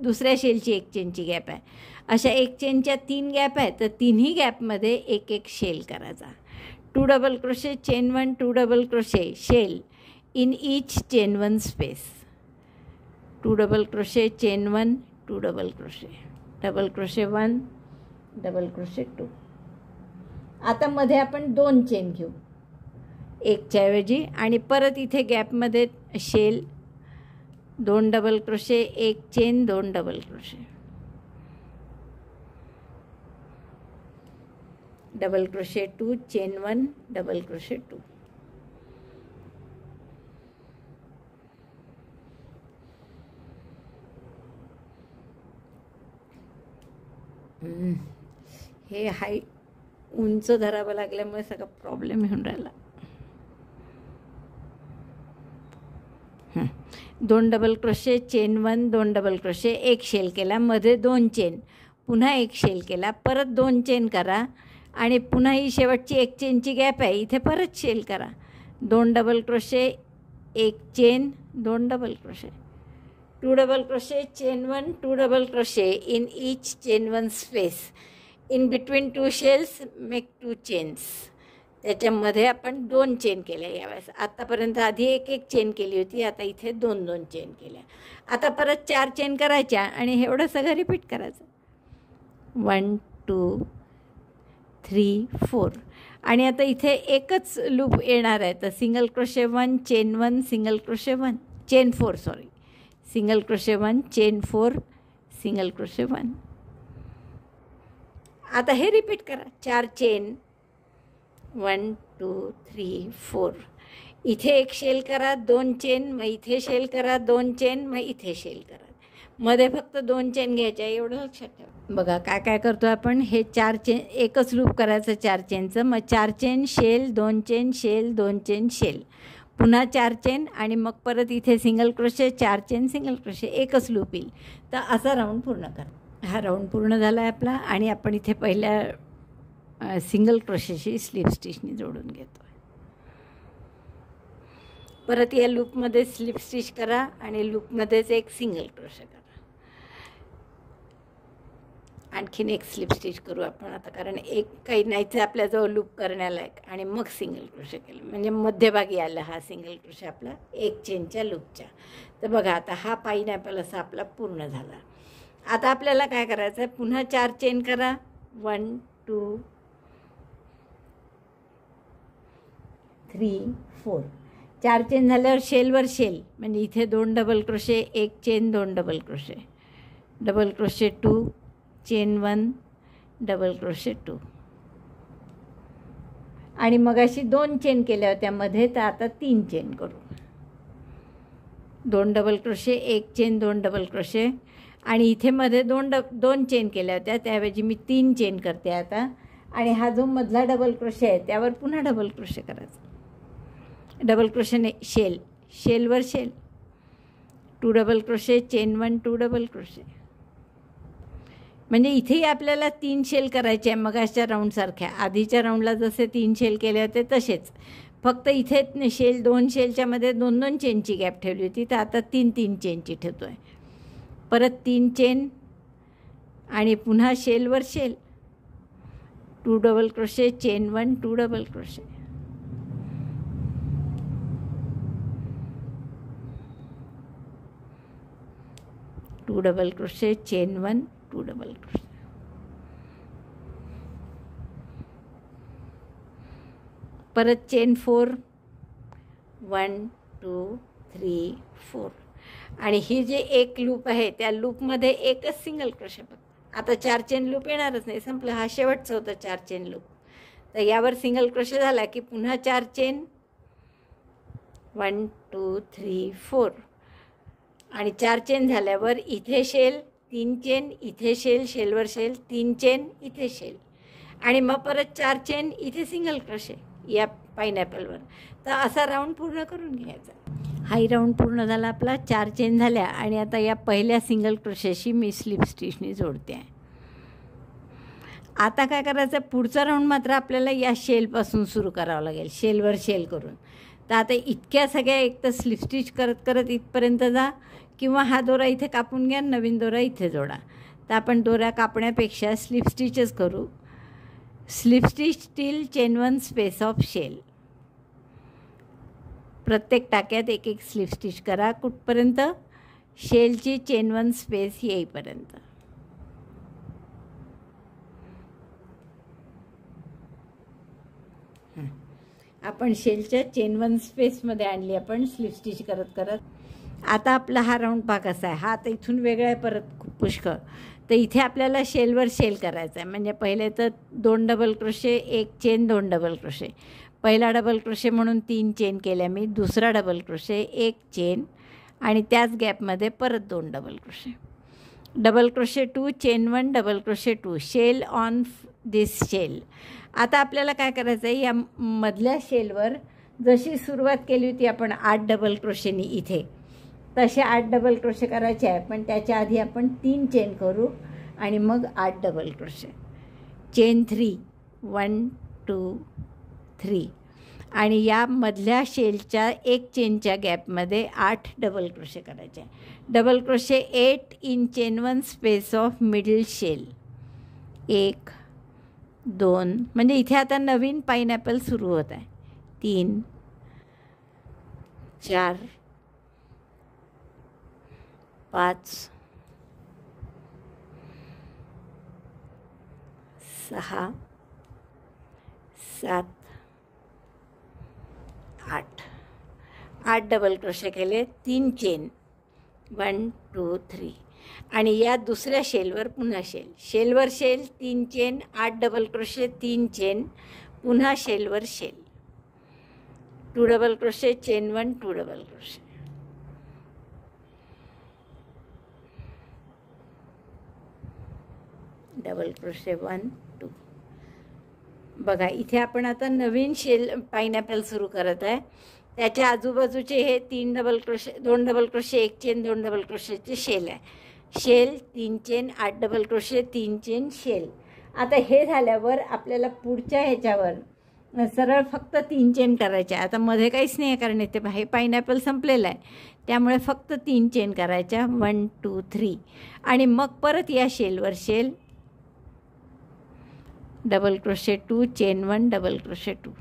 दुसऱ्या शेलची एक चेनची गॅप आहे. अशा एक चेनच्या 3 गॅप आहेत, तर तिन्ही गॅपमध्ये एक एक शेल करायचा. 2 double crochet, chain 1, 2 double crochet, shell in each chain 1 space. 2 double crochet, chain 1, 2 double crochet, double crochet 1, double crochet 2. आता मध्ये आपण 2 चेन घेऊ एकच्या ऐवजी, आणि परत इथे गॅपमध्ये शेल, 2 डबल क्रोशे, एक chain, 2 double crochet, double crochet 2, chain 1, double crochet 2. हे हाय उंच धरावं लागल्यामुळे सगळा प्रॉब्लेम येऊन राहिला. 2 double crochet, chain 1, 2 double crochet, एक शेल केला, मध्ये 2 चेन, पुन्हा एक शेल केला, परत 2 चेन करा, आणि पुन्हा ही शेवटची एक चेनची गॅप आहे, इथे परत शेल करा. 2 डबल क्रोशे, एक chain, 2 double crochet, 2 double crochet, chain 1, 2 double crochet in each chain 1 space. In between 2 shells make 2 chains. त्याच्यामध्ये आपण 2 चेन केल्या यावेळेस. आतापर्यंत आधी एक एक चेन केली होती, आता इथे 2 चेन केल्या. आता परत 4 चेन करायच्या आणि एवढं सगळं रिपीट करायचं. 1 2 3 4. आणि आता इथे एकच लूप येणार आहे, तर single crochet 1, chain 1, single crochet 1, chain 4, sorry, single crochet 1, chain 4, single crochet 1. आता हे रिपीट करा. 4 चेन, 1 2 3 4. इथे एक शेल करा, 2 चेन, मग इथे शेल करा, 2 चेन, मग इथे शेल करा. मध्ये फक्त 2 चेन घ्यायच्या, एवढं लक्षात ठेवा. बघा काय काय करतो आपण. हे 4 चेन एकच लूप करायचं 4 चेनचं. मग 4 chain, shell, 2 chain, shell, 2 chain, shell, पुन्हा 4 चेन, आणि मग परत इथे single crochet, 4 chain, single crochet, एकच लूप येईल. तर असा राऊंड पूर्ण करा. हा राऊंड पूर्ण झाला आहे आपला, आणि आपण इथे पहिल्या सिंगल क्रोशेशी स्लिप स्टिचनी जोडून घेतो. परत या लूपमध्ये स्लिप स्टिच करा आणि लूपमध्येच एक सिंगल क्रोशे करा. आणखीन एक स्लिप स्टिच करू आपण आता, कारण एक काही नाहीच आपल्याजवळ लूप करण्यालायक, आणि मग सिंगल क्रोशे केलं म्हणजे मध्यभागी आला हा सिंगल क्रोशे आपला एक चेनच्या लूपच्या. तर बघा आता हा पाईनॅपल असा आपला पूर्ण झाला. आता आपल्याला काय करायचं आहे, पुन्हा 4 चेन करा. 1 2 3 4. 4 चेन झाल्यावर शेलवर शेल, म्हणजे इथे 2 डबल क्रोशे, एक chain, 2 double crochet, double crochet 2, chain 1, double crochet 2. आणि मग अशी 2 चेन केल्या होत्या मध्ये, तर आता 3 चेन करू. 2 डबल क्रोशे, एक चेन, 2 डबल क्रोशे, आणि इथे मध्ये 2 चेन केल्या होत्या, त्याऐवजी मी 3 चेन करते आता. आणि हा जो मधला डबल क्रोशे आहे त्यावर पुन्हा डबल क्रोशे करायचा. डबल क्रोशेने शेल, शेलवर shell, 2 double crochet, chain 1, 2 double crochet. म्हणजे इथेही आपल्याला 3 शेल करायचे आहे मगाच्या राऊंडसारख्या. आधीच्या राऊंडला जसे 3 शेल केले होते तसेच, फक्त इथे शेल 2 शेलच्या मध्ये 2 चेनची गॅप ठेवली होती, तर आता 3 चेनची ठेवतो आहे. परत 3 चेन, आणि पुन्हा शेलवर shell, 2 double crochet, chain 1, 2 double crochet, two double crochet, chain 1, 2 double crochet. परत चेन 4, 1 2 3 4. आणि ही जे एक लूप आहे त्या लूपमध्ये एकच सिंगल क्रोशे. आता 4 चेन लूप येणारच नाही, संपलं. हा शेवटचं होतं 4 चेन लूप. तर यावर सिंगल क्रोशे झाला की पुन्हा 4 चेन, 1 2 3 4. आणि 4 चेन झाल्यावर इथे शेल, 3 चेन, इथे शेल, शेलवर शेल, 3 चेन, इथे शेल, आणि मग परत 4 चेन, इथे सिंगल क्रोशे या पायनॅपलवर. तर असा राऊंड पूर्ण करून घ्यायचा. हाही राऊंड पूर्ण झाला आपला. 4 चेन झाल्या आणि आता या पहिल्या सिंगल क्रोशेशी मी स्लिप स्टिचनी जोडते आहे. आता काय करायचं, पुढचा राऊंड मात्र आपल्याला या शेलपासून सुरू करावं लागेल, शेलवर शेल करून. तर आता इतक्या सगळ्या एक तर स्लिप स्टिच करत करत इथपर्यंत जा, किंवा हा दोरा इथे कापून घ्या, नवीन दोरा इथे जोडा. तर आपण दोऱ्या कापण्यापेक्षा स्लिप स्टिचच करू. Slip stitch till chain 1 space of shell. प्रत्येक टाक्यात एक एक स्लिप स्टिच करा, कुठपर्यंत, शेलची चेन 1 स्पेस येईपर्यंत. आपण शेलच्या चेन 1 स्पेसमध्ये आणली आपण स्लिप स्टिच करत करत. आता आपला हा राऊंड पाक असा आहे. हा आता इथून वेगळा आहे परत खूप पुष्कळ. तर इथे आपल्याला शेलवर शेल करायचा आहे. म्हणजे पहिले तर 2 double crochet, 1 chain, 2 double crochet. पहिला डबल क्रोशे म्हणून 3 चेन केल्या मी, दुसरा डबल क्रोशे, 1 चेन, आणि त्याच गॅपमध्ये परत 2 double crochet. Double crochet 2, chain 1, double crochet 2, shell on this shell. आता आपल्याला काय करायचं आहे, या मधल्या शेलवर जशी सुरुवात केली होती आपण 8 डबल क्रोशेनी इथे, तसे 8 डबल क्रोशे करायचे आहे. पण त्याच्या आधी आपण 3 चेन करू आणि मग 8 डबल क्रोशे. चेन 3, 1 2 3, आणि या मधल्या शेलच्या 1 चेनच्या गॅपमध्ये 8 डबल क्रोशे करायचे आहे. Double crochet 8 in chain 1 space of middle shell. 1 2, म्हणजे इथे आता नवीन पायनॅपल सुरू होत आहे. 3 4 5 6 7 8 डबल क्रोशे केले, 3 चेन, 1 2 3, आणि या दुसऱ्या शेलवर पुन्हा शेल, शेलवर shell, 3 chain, 8 double crochet, 3 chain, पुन्हा शेलवर shell, 2 double crochet, chain 1, 2 double crochet. Double crochet 1 2. बघा इथे आपण आता नवीन शेल पायनॅपल सुरू करत आहे. त्याच्या आजूबाजूचे हे 3 double crochet, 2 double crochet, 1 chain, 2 double क्रोशेचे शेल आहे. Shell, 3 chain, 8 double crochet, 3 chain, shell. आता हे झाल्यावर आपल्याला पुढच्या ह्याच्यावर सरळ फक्त 3 चेन करायच्या. आता मध्ये काहीच नाही आहे, कारण इथे हे पायनॅपल संपलेलं आहे, त्यामुळे फक्त 3 चेन करायच्या, 1 2 3, आणि मग परत या शेलवर shell, double crochet 2, chain 1, double crochet 2.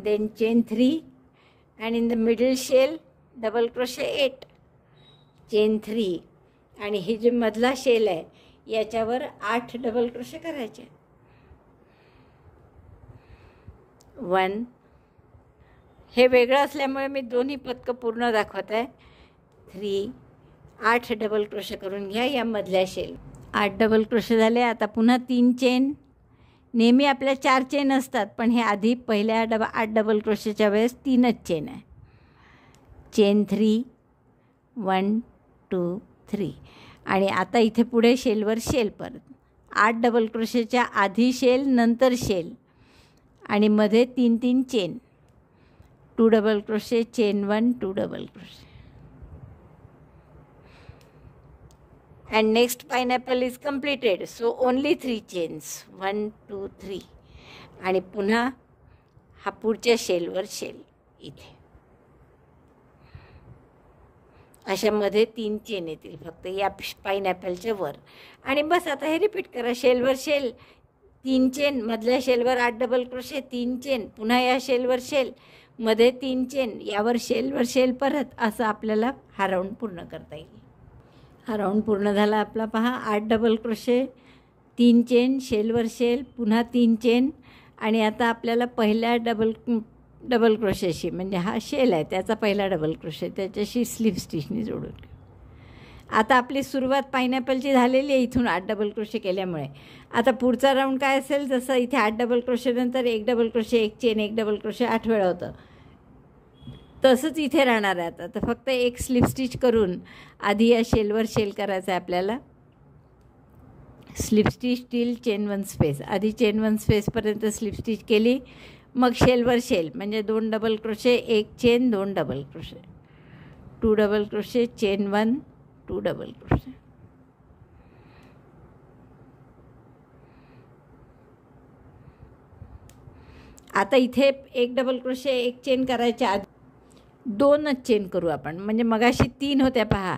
then chain 3, and in the middle shell double crochet 8, chain 3, आणि हे जे मधला शेल आहे याच्यावर 8 डबल क्रोशे करायचे. 1, हे वेगळं असल्यामुळे मी दोन्ही पदकं पूर्ण दाखवत आहे. 3, 8 डबल क्रोशे करून घ्या या मधल्या शेल. 8 डबल क्रोशे झाले. आता पुन्हा 3 चेन. नेहमी आपल्या 4 चेन असतात, पण हे आधी पहिल्या 8 डबल क्रोशेच्या वेळेस 3च चेन आहे. चेन 3, 1 2 3, आणि आता इथे पुढे शेलवर शेल, परत 8 डबल क्रोशेच्या आधी शेल, नंतर शेल, आणि मध्ये 3 3 chain, 2 double crochet, chain 1, 2 double crochet. And next pineapple is completed, so only 3 chains, 1 2 3, आणि पुन्हा हा पुढच्या शेलवर शेल इथे. अशा मध्ये 3 चेन येतील फक्त या पायनॅपलच्या वर, आणि बस आता हे रिपीट करा. शेलवर शेल, 3 चेन, मधल्या शेलवर 8 डबल क्रोशे, 3 चेन, पुन्हा या शेलवर शेल, मध्ये 3 चेन, यावर शेलवर शेल परत, असं आपल्याला हा राऊंड पूर्ण करता येईल. हा राऊंड पूर्ण झाला आपला. पहा, 8 डबल क्रोशे, 3 चेन, शेलवर शेल, पुन्हा 3 चेन, आणि आता आपल्याला पहिल्या डबल क्रोशेशी, म्हणजे हा शेल आहे त्याचा पहिला डबल क्रोशे, त्याच्याशी स्लिप स्टिचनी जोडून. आता आपली सुरुवात पायनॅपलची झालेली आहे इथून 8 डबल क्रोशे केल्यामुळे. आता पुढचा राऊंड काय असेल, जसं इथे 8 डबल क्रोशेनंतर 1 double crochet, 1 chain, 1 double crochet 8 वेळा होतं, तसंच इथे राहणार आहे. आता तर फक्त एक स्लिप स्टिच करून आधी या शेलवर शेल करायचं आहे आपल्याला. Slip stitch till chain 1 space, आधी चेन 1 स्पेसपर्यंत स्लिप स्टिच केली, मग शेलवर शेल म्हणजे 2 double crochet, 1 chain, 2 double crochet, 2 double crochet, chain 1, 2 double crochet. आता इथे 1 डबल क्रोशे, 1 चेन करायच्या आधी 2च चेन करू आपण. म्हणजे मगाशी 3 होत्या पहा,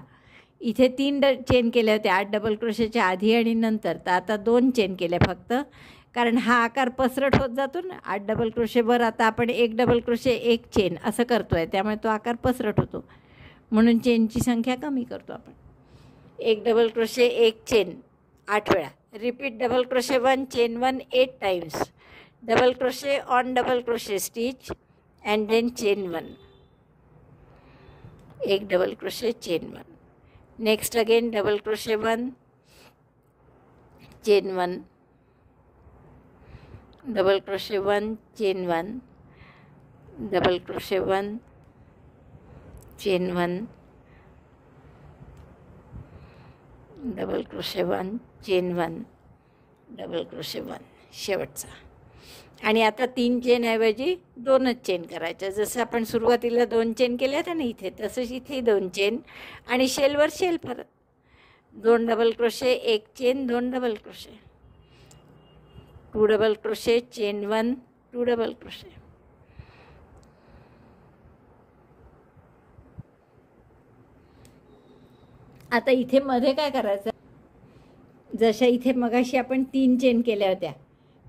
इथे 3 चेन केल्या होत्या 8 डबल क्रोशेच्या आधी आणि नंतर. तर आता 2 चेन केल्या फक्त, कारण हा आकार पसरट होत जातो ना. 8 डबल क्रोशेवर आता आपण 1 डबल क्रोशे, 1 चेन असं करतो आहे, त्यामुळे तो आकार पसरट होतो, म्हणून चेनची संख्या कमी करतो आपण. 1 डबल क्रोशे, 1 चेन 8 वेळा. Repeat double crochet 1 chain 1 8 times. Double crochet on double crochet stitch and then chain 1. 1 double crochet, chain 1. Next again double crochet 1 chain 1, double crochet 1 chain 1, double crochet 1 chain 1, double crochet 1 chain 1, double crochet 1 शेवटचा. आणि आता 3 chain ऐवजी 2च chain करायच्या. जसं आपण सुरुवातीला 2 chain केल्या होत्या ना इथे, तसंच इथे 2 चेन आणि शेलवर शेल परत. 2 double crochet, 1 chain, 2 double crochet, 2 double crochet, chain 1, 2 double crochet. आता इथे मध्ये काय करायचं, जशा इथे मगाशी आपण 3 चेन केल्या होत्या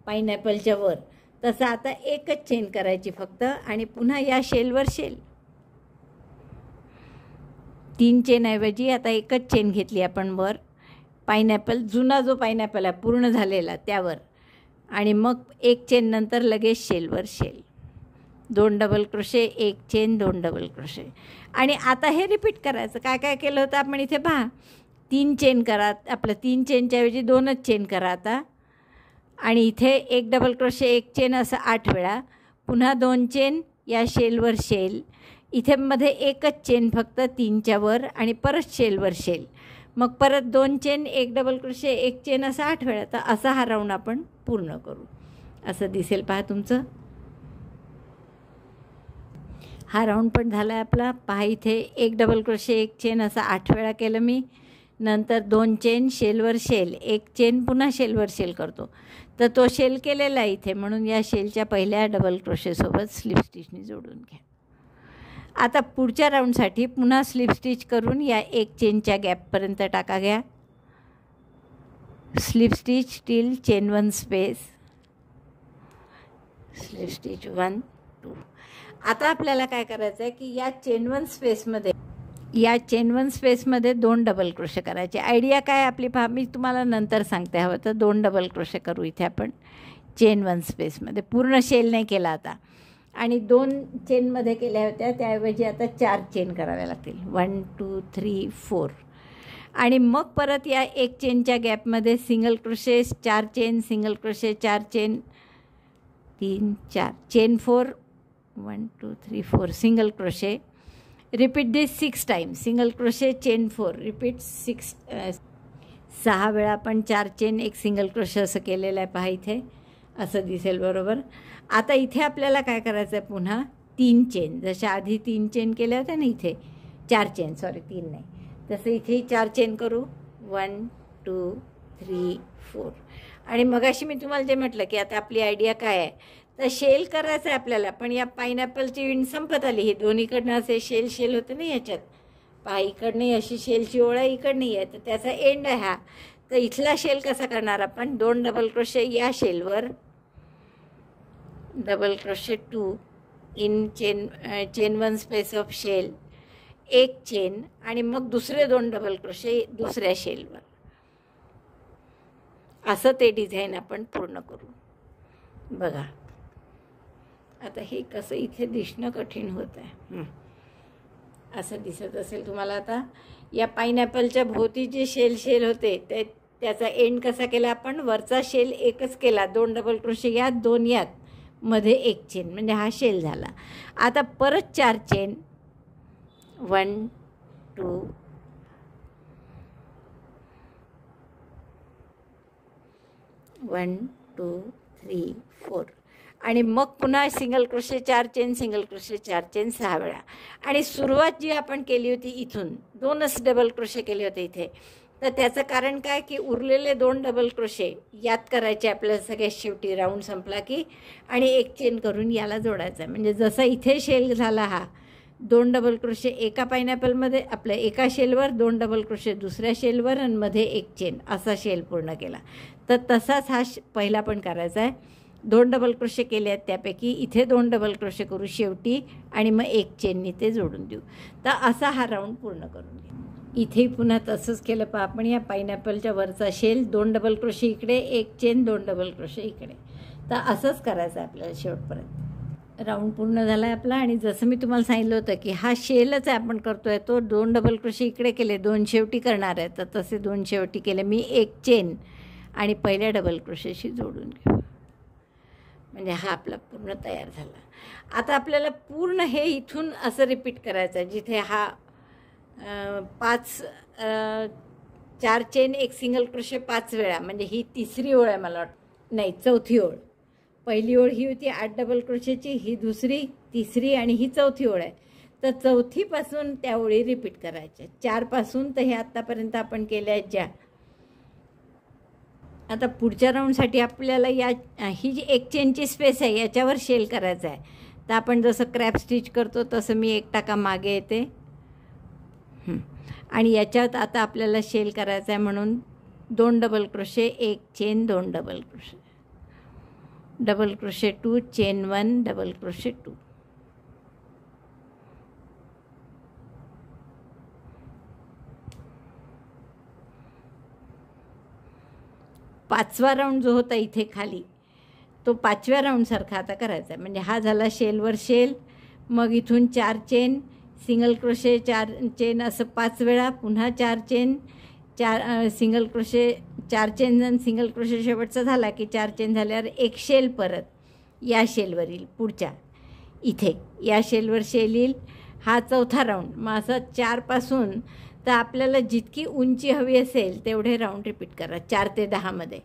पायनॅपलच्या वर, तसं आता 1च चेन करायची फक्त आणि पुन्हा या शेलवर शेल. 3 चेन ऐवजी आता 1च चेन घेतली आपण वर, पायनॅपल जुना जो पायनॅपल आहे पूर्ण झालेला त्यावर, आणि मग 1 चेन नंतर लगेच शेलवर shell. 2 double crochet, 1 chain, 2 double crochet. आणि आता हे रिपीट करायचं. काय काय केलं होतं आपण इथे पहा, 3 चेन करा, आपलं 3 चेनच्या ऐवजी 2च चेन करा आता. आणि इथे 1 डबल क्रोशे, 1 चेन असं 8 वेळा, पुन्हा 2 चेन, या शेलवर शेल, इथे मध्ये 1च चेन फक्त 3च्या वर आणि परत शेलवर शेल, मग परत 2 चेन, 1 डबल क्रोशे, 1 चेन असं 8 वेळा. तर असा हा राऊंड आपण पूर्ण करू. असं दिसेल पहा तुमचं. हा राऊंड पण झाला आहे आपला. पहा इथे 1 डबल क्रोशे, 1 चेन असं 8 वेळा केलं मी, नंतर 2 चेन, शेलवर शेल, 1 चेन, पुन्हा शेलवर शेल करतो. तर तो शेल केलेला आहे इथे, म्हणून या शेलच्या पहिल्या डबल क्रोशेसोबत स्लिप स्टिचनी जोडून घ्या. आता पुढच्या राऊंडसाठी पुन्हा स्लिप स्टिच करून या 1 चेनच्या गॅपपर्यंत टाका घ्या. Slip stitch till chain 1 space, slip stitch 1 2. आता आपल्याला काय करायचं आहे की या चेन 1 स्पेसमध्ये 2 डबल क्रोशे करायचे. आयडिया काय आपली पहा, मी तुम्हाला नंतर सांगते. हवं तर 2 डबल क्रोशे करू इथे आपण चेन 1 स्पेसमध्ये. पूर्ण शेल नाही केला आता. आणि 2 चेनमध्ये केल्या होत्या त्याऐवजी आता 4 चेन कराव्या लागतील. 1 2 3 4. आणि मग परत या 1 चेनच्या गॅपमध्ये single crochet, 4 chain, single crochet, 4 chain, 3 4 chain 4, 1 2 3 4 single crochet. Repeat this 6 times. Single crochet, chain 4, repeat 6 वेळा आपण 4 चेन, 1 सिंगल क्रोशे असं केलेलं आहे पहा इथे. असं दिसेल बरोबर. आता इथे आपल्याला काय करायचं आहे, पुन्हा 3 चेन. जशा आधी 3 चेन केल्या होत्या ना इथे, 4 चेन, सॉरी 3 नाही, तसं इथेही 4 चेन करू. 1 2 3 4. आणि मगाशी मी तुम्हाला जे म्हटलं की आता आपली आयडिया काय आहे, तर शेल करायचं आहे आपल्याला. पण या पायनॅपलची विण संपत आली. ही दोन्हीकडनं असे शेल होते ना याच्यात पहा, इकडनं अशी शेलची ओळ आहे, इकडनं आहे, तर त्याचा एंड आहे हा. तर इथला शेल कसा करणार आपण, 2 डबल क्रोशे या शेलवर, double crochet 2 in chain 1 space of shell, 1 chain, आणि मग दुसरे 2 डबल क्रोशे दुसऱ्या शेलवर. असं ते डिझाईन आपण पूर्ण करू. बघा आता हे कसं इथे दिसणं कठीण होत आहे. असं दिसत असेल तुम्हाला. आता या पाईनॲपलच्या भोवती जे शेल होते त्याचा एंड कसा केला आपण, वरचा शेल एकच केला, 2 डबल क्रोशे यात 2 यात मध्ये 1 चेन, म्हणजे हा शेल झाला. आता परत 4 चेन, 1 2 1 2 3 4 आणि मग पुन्हा single crochet 4 chain, single crochet 4 chain 6 वेळा. आणि सुरुवात जी आपण केली होती इथून 2च डबल क्रोशे केले होते इथे, तर त्याचं कारण काय की उरलेले 2 डबल क्रोशे यात करायचे आपल्याला सगळ्यात शेवटी राऊंड संपला की, आणि 1 चेन करून याला जोडायचं आहे. म्हणजे जसा इथे शेल झाला हा 2 डबल क्रोशे एका पाईनॲपलमध्ये, आपल्या एका शेलवर 2 डबल क्रोशे दुसऱ्या शेलवर आणि मध्ये 1 चेन, असा शेल पूर्ण केला. तर तसाच हा पहिला पण करायचा आहे. 2 डबल क्रोशे केले आहेत त्यापैकी इथे 2 डबल क्रोशे करू शेवटी आणि मग 1 चेननी ते जोडून देऊ. तर असा हा राऊंड पूर्ण करून घेऊ. इथे पुन्हा तसंच केलं पहा आपण. या पाईनॲपलच्या वरचा शेल 2 डबल क्रोशे इकडे, 1 चेन, 2 डबल क्रोशे इकडे. तर असंच करायचं आहे आपल्याला शेवटपर्यंत. राऊंड पूर्ण झाला आहे आपला. आणि जसं मी तुम्हाला सांगितलं होतं की हा शेलच आहे आपण करतो आहे तो, 2 डबल क्रोशे इकडे केले, 2 शेवटी करणार आहे, तर तसे 2 शेवटी केले मी, 1 चेन आणि पहिल्या डबल क्रोशेशी जोडून घेऊ. म्हणजे हा आपला पूर्ण तयार झाला. आता आपल्याला पूर्ण हे इथून असं रिपीट करायचं आहे, जिथे हा 4 चेन 1 सिंगल क्रोशे 5 वेळा, म्हणजे ही तिसरी ओळ आहे मला वाटतं, नाही चौथी ओळ. पहिली ओळ ही होती 8 डबल क्रोशेची, ही दुसरी, तिसरी आणि ही चौथी ओळ आहे. तर चौथीपासून त्या ओळी रिपीट करायच्या. 4 पासून तर हे आत्तापर्यंत आपण केल्या आहेत ज्या. आता पुढच्या राऊंडसाठी आपल्याला ही जी 1 चेनची स्पेस आहे याच्यावर शेल करायचा आहे. तर आपण जसं क्रॅप स्टिच करतो तसं मी 1 टाका मागे येते आणि याच्यात आता आपल्याला शेल करायचा आहे, म्हणून 2 double crochet, 1 chain, 2 double crochet, double crochet 2 chain 1 double crochet 2. पाचवा राऊंड जो होता इथे खाली तो 5व्या राऊंडसारखा आता करायचा आहे. म्हणजे हा झाला शेलवर शेल, मग इथून 4 चेन, सिंगल क्रोशे 4 चेन असं 5 वेळा, पुन्हा 4 चेन, 4 सिंगल क्रोशे 4 चेन आणि सिंगल क्रोशे शेवटचा झाला की 4 चेन झाल्यावर 1 शेल परत या शेलवर येईल, पुढच्या इथे या शेलवर शेल येईल. हा चौथा राऊंड. मग असं 4 पासून तर आपल्याला जितकी उंची हवी असेल तेवढे राऊंड रिपीट करा 4 ते 10 मध्ये.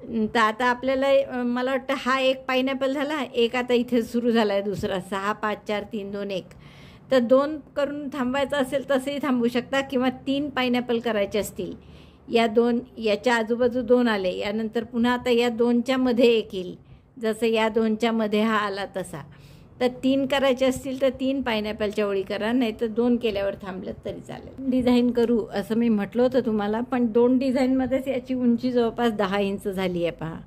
तर आता आपल्याला मला वाटतं हा 1 पाईनॲपल झाला, 1 आता इथे सुरू झाला आहे दुसरा, 6 5 4 3 2 1. तर 2 करून थांबायचं असेल तसंही थांबू शकता, किंवा 3 पाईनॲपल करायचे असतील, या 2 याच्या आजूबाजू 2 आले, यानंतर पुन्हा आता या 2च्या मध्ये 1 येईल, जसं या 2च्या मध्ये हा आला तसा. तर 3 करायचे असतील तर 3 पाईनॲपलच्या ओळी करा, नाही तर 2 केल्यावर थांबलं तरी चालेल. डिझाईन करू असं मी म्हटलं होतं तुम्हाला, पण 2 डिझाईनमध्येच याची उंची जवळपास 10 इंच झाली आहे पहा.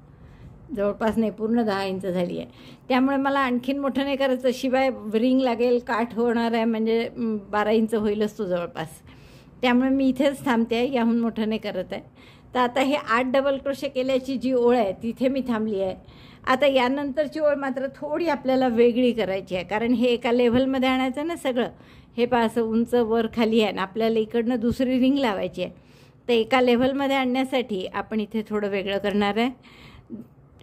जवळपास नाही, पूर्ण 10 इंच झाली आहे. त्यामुळे मला आणखीन मोठं नाही करायचं, शिवाय रिंग लागेल, काठ होणार आहे, म्हणजे 12 इंच होईलच तो जवळपास. त्यामुळे मी इथेच थांबते आहे, याहून मोठं नाही करत आहे. तर आता हे 8 डबल क्रोशे केल्याची जी ओळ आहे तिथे मी थांबली आहे. आता यानंतरची ओळ मात्र थोडी आपल्याला वेगळी करायची आहे, कारण हे एका लेव्हलमध्ये आणायचं ना सगळं. हे पहा असं उंच वर खाली आहे, आपल्याला इकडनं दुसरी रिंग लावायची आहे. तर एका लेव्हलमध्ये आणण्यासाठी आपण इथे थोडं वेगळं करणार आहे.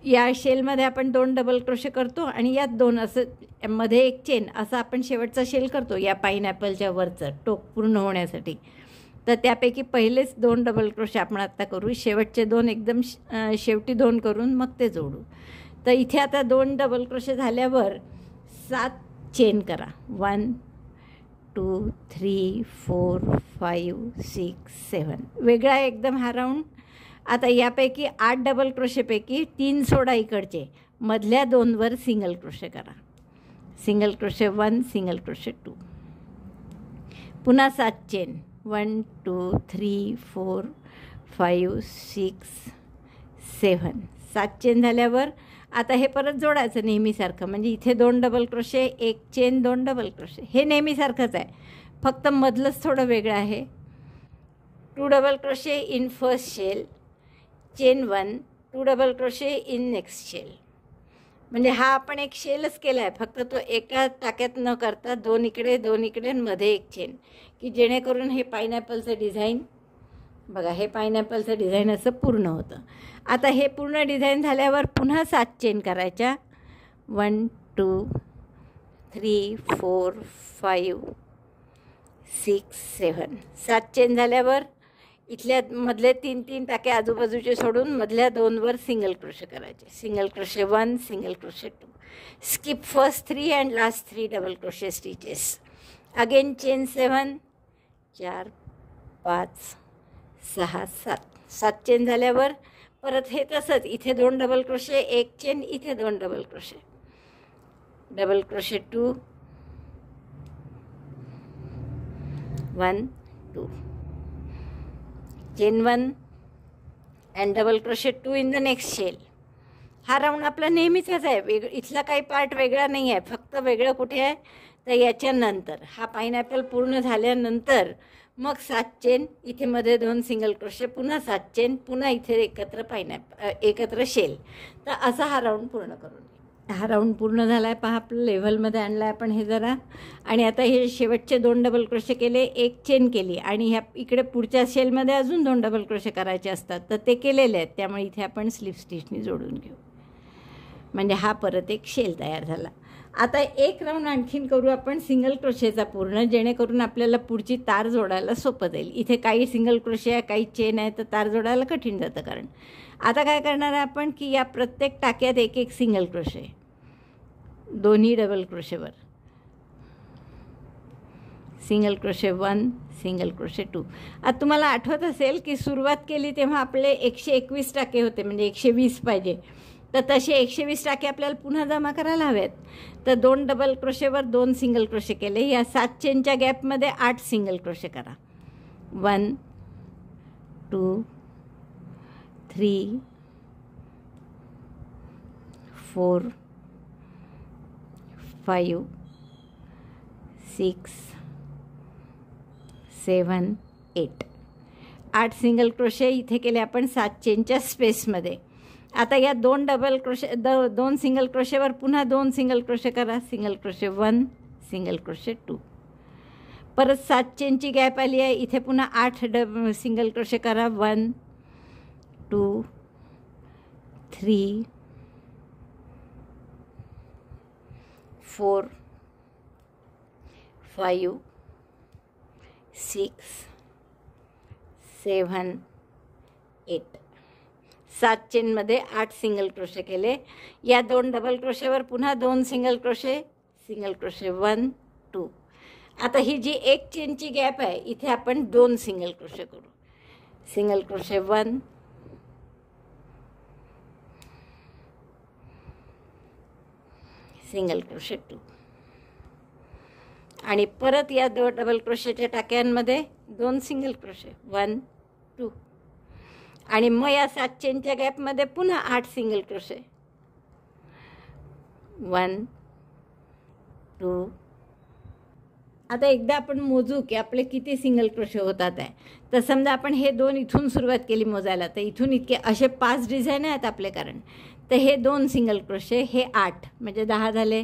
या शेलमध्ये आपण 2 डबल क्रोशे करतो आणि यात 2 असं मध्ये 1 चेन असं आपण शेवटचा शेल करतो या पाईनॲपलच्या वरचं टोक पूर्ण होण्यासाठी. तर त्यापैकी पहिलेच 2 डबल क्रोशे आपण आत्ता करू, शेवटचे 2 एकदम शेवटी 2 करून मग ते जोडू. तर इथे आता 2 डबल क्रोशे झाल्यावर 7 चेन करा, 1 2 3 4 5 6 7. वेगळा एकदम हा राऊंड. आता यापैकी 8 डबल क्रोशेपैकी 3 सोडा इकडचे, मधल्या 2 वर सिंगल क्रोशे करा, सिंगल क्रोशे 1 सिंगल क्रोशे 2, पुन्हा 7 चेन, 1 2 3 4 5 6 7. 7 चेन झाल्यावर आता हे परत जोडायचं नेहमीसारखं. म्हणजे इथे 2 double crochet, 1 chain, 2 double crochet, हे नेहमीसारखंच आहे, फक्त मधलंच थोडं वेगळं आहे. 2 double crochet in first shell, chain 1, 2 double crochet in next shell. म्हणजे हा आपण एक शेलच केला आहे, फक्त तो एका टाक्यात न करता दोन इकडे मध्ये एक चेन, की जेणेकरून हे पायनॅपलचं डिझाईन बघा, हे पायनॅपलचं डिझाईन असं पूर्ण होतं. आता हे पूर्ण डिझाईन झाल्यावर पुन्हा 7 चेन करायच्या. 1 2 3 4 5 6 7 7 चेन झाल्यावर इथल्या मधले 3 टाके आजूबाजूचे सोडून मधल्या 2वर सिंगल क्रोशे करायचे. Single crochet 1, single crochet 2, skip first 3 and last 3 double crochet stitches. Again chain 7, 4 5 6 7 7 chain झाल्यावर परत हे तसंच, इथे 2 डबल क्रोशे, 1 चेन, इथे 2 double crochet, double crochet 2 1 2, chain 1 and double crochet 2 in the next shell. हा round आपला नेहमीचाच आहे, इथला काही पार्ट वेगळा नाही आहे. फक्त वेगळं कुठे आहे तर याच्यानंतर हा पायनॅपल पूर्ण झाल्यानंतर मग 7 चेन, इथे मध्ये 2 सिंगल क्रोशे, पुन्हा 7 चेन, पुन्हा इथे एकत्र शेल. तर असा हा राऊंड पूर्ण करून हा राऊंड पूर्ण झाला आहे. पहा, आपलं लेव्हलमध्ये आणलं आहे आपण हे जरा. आणि आता हे शेवटचे 2 डबल क्रोशे केले, 1 चेन केली, आणि ह्या इकडे पुढच्या शेलमध्ये अजून 2 डबल क्रोशे करायचे असतात, तर ते केलेले आहेत. त्यामुळे इथे आपण स्लिप स्टिचनी जोडून घेऊ, म्हणजे हा परत एक शेल तयार झाला. आता एक राऊंड आणखीन करू आपण सिंगल क्रोशेचा पूर्ण, जेणेकरून आपल्याला पुढची तार जोडायला सोपं जाईल. इथे काही सिंगल क्रोशे आहे, काही चेन आहे, तर तार जोडायला कठीण जातं. कारण आता काय करणार आहे आपण, की या प्रत्येक टाक्यात एक सिंगल क्रोशे, दोन्ही डबल क्रोशेवर सिंगल क्रोशे 1, सिंगल क्रोशे 2. आता तुम्हाला आठवत असेल की सुरुवात केली तेव्हा आपले 121 टाके होते, म्हणजे 120 पाहिजे. तर तसे 120 टाके आपल्याला पुन्हा जमा करायला हवेत. तर 2 डबल क्रोशेवर 2 सिंगल क्रोशे केले. या 7 चेनच्या गॅपमध्ये 8 सिंगल क्रोशे करा. 1 2 3 4 5 6 7 8 8 सिंगल क्रोशे इथे केले आपण 7 चेनच्या स्पेसमध्ये. आता या 2 डबल क्रोशे 2 सिंगल क्रोशेवर पुन्हा 2 सिंगल क्रोशे करा. सिंगल क्रोशे 1, सिंगल क्रोशे 2, परत 7 चेनची गॅप आली आहे, इथे पुन्हा 8 सिंगल क्रोशे करा. 1 2 3 4 5 6 7 8 7 चेनमध्ये 8 सिंगल क्रोशे केले. या 2 डबल क्रोशेवर पुन्हा 2 सिंगल क्रोशे, सिंगल क्रोशे 1 2. आता ही जी 1 चेनची गॅप आहे, इथे आपण 2 सिंगल क्रोशे करू. सिंगल क्रोशे 1, सिंगल क्रोशे 2, आणि परत या 2 डबल क्रोशेच्या टाक्यांमध्ये 2 सिंगल क्रोशे 1 2, आणि मग या 7 चेनच्या गॅपमध्ये पुन्हा 8 सिंगल क्रोशे. 1 2. आता एकदा आपण मोजू की आपले किती सिंगल क्रोशे होतात आहे. तर समजा आपण हे 2 इथून सुरुवात केली मोजायला, तर इथून इतके असे 5 डिझाईन आहेत आपले. कारण तर हे 2 सिंगल क्रोशे, हे 8 म्हणजे 10 झाले.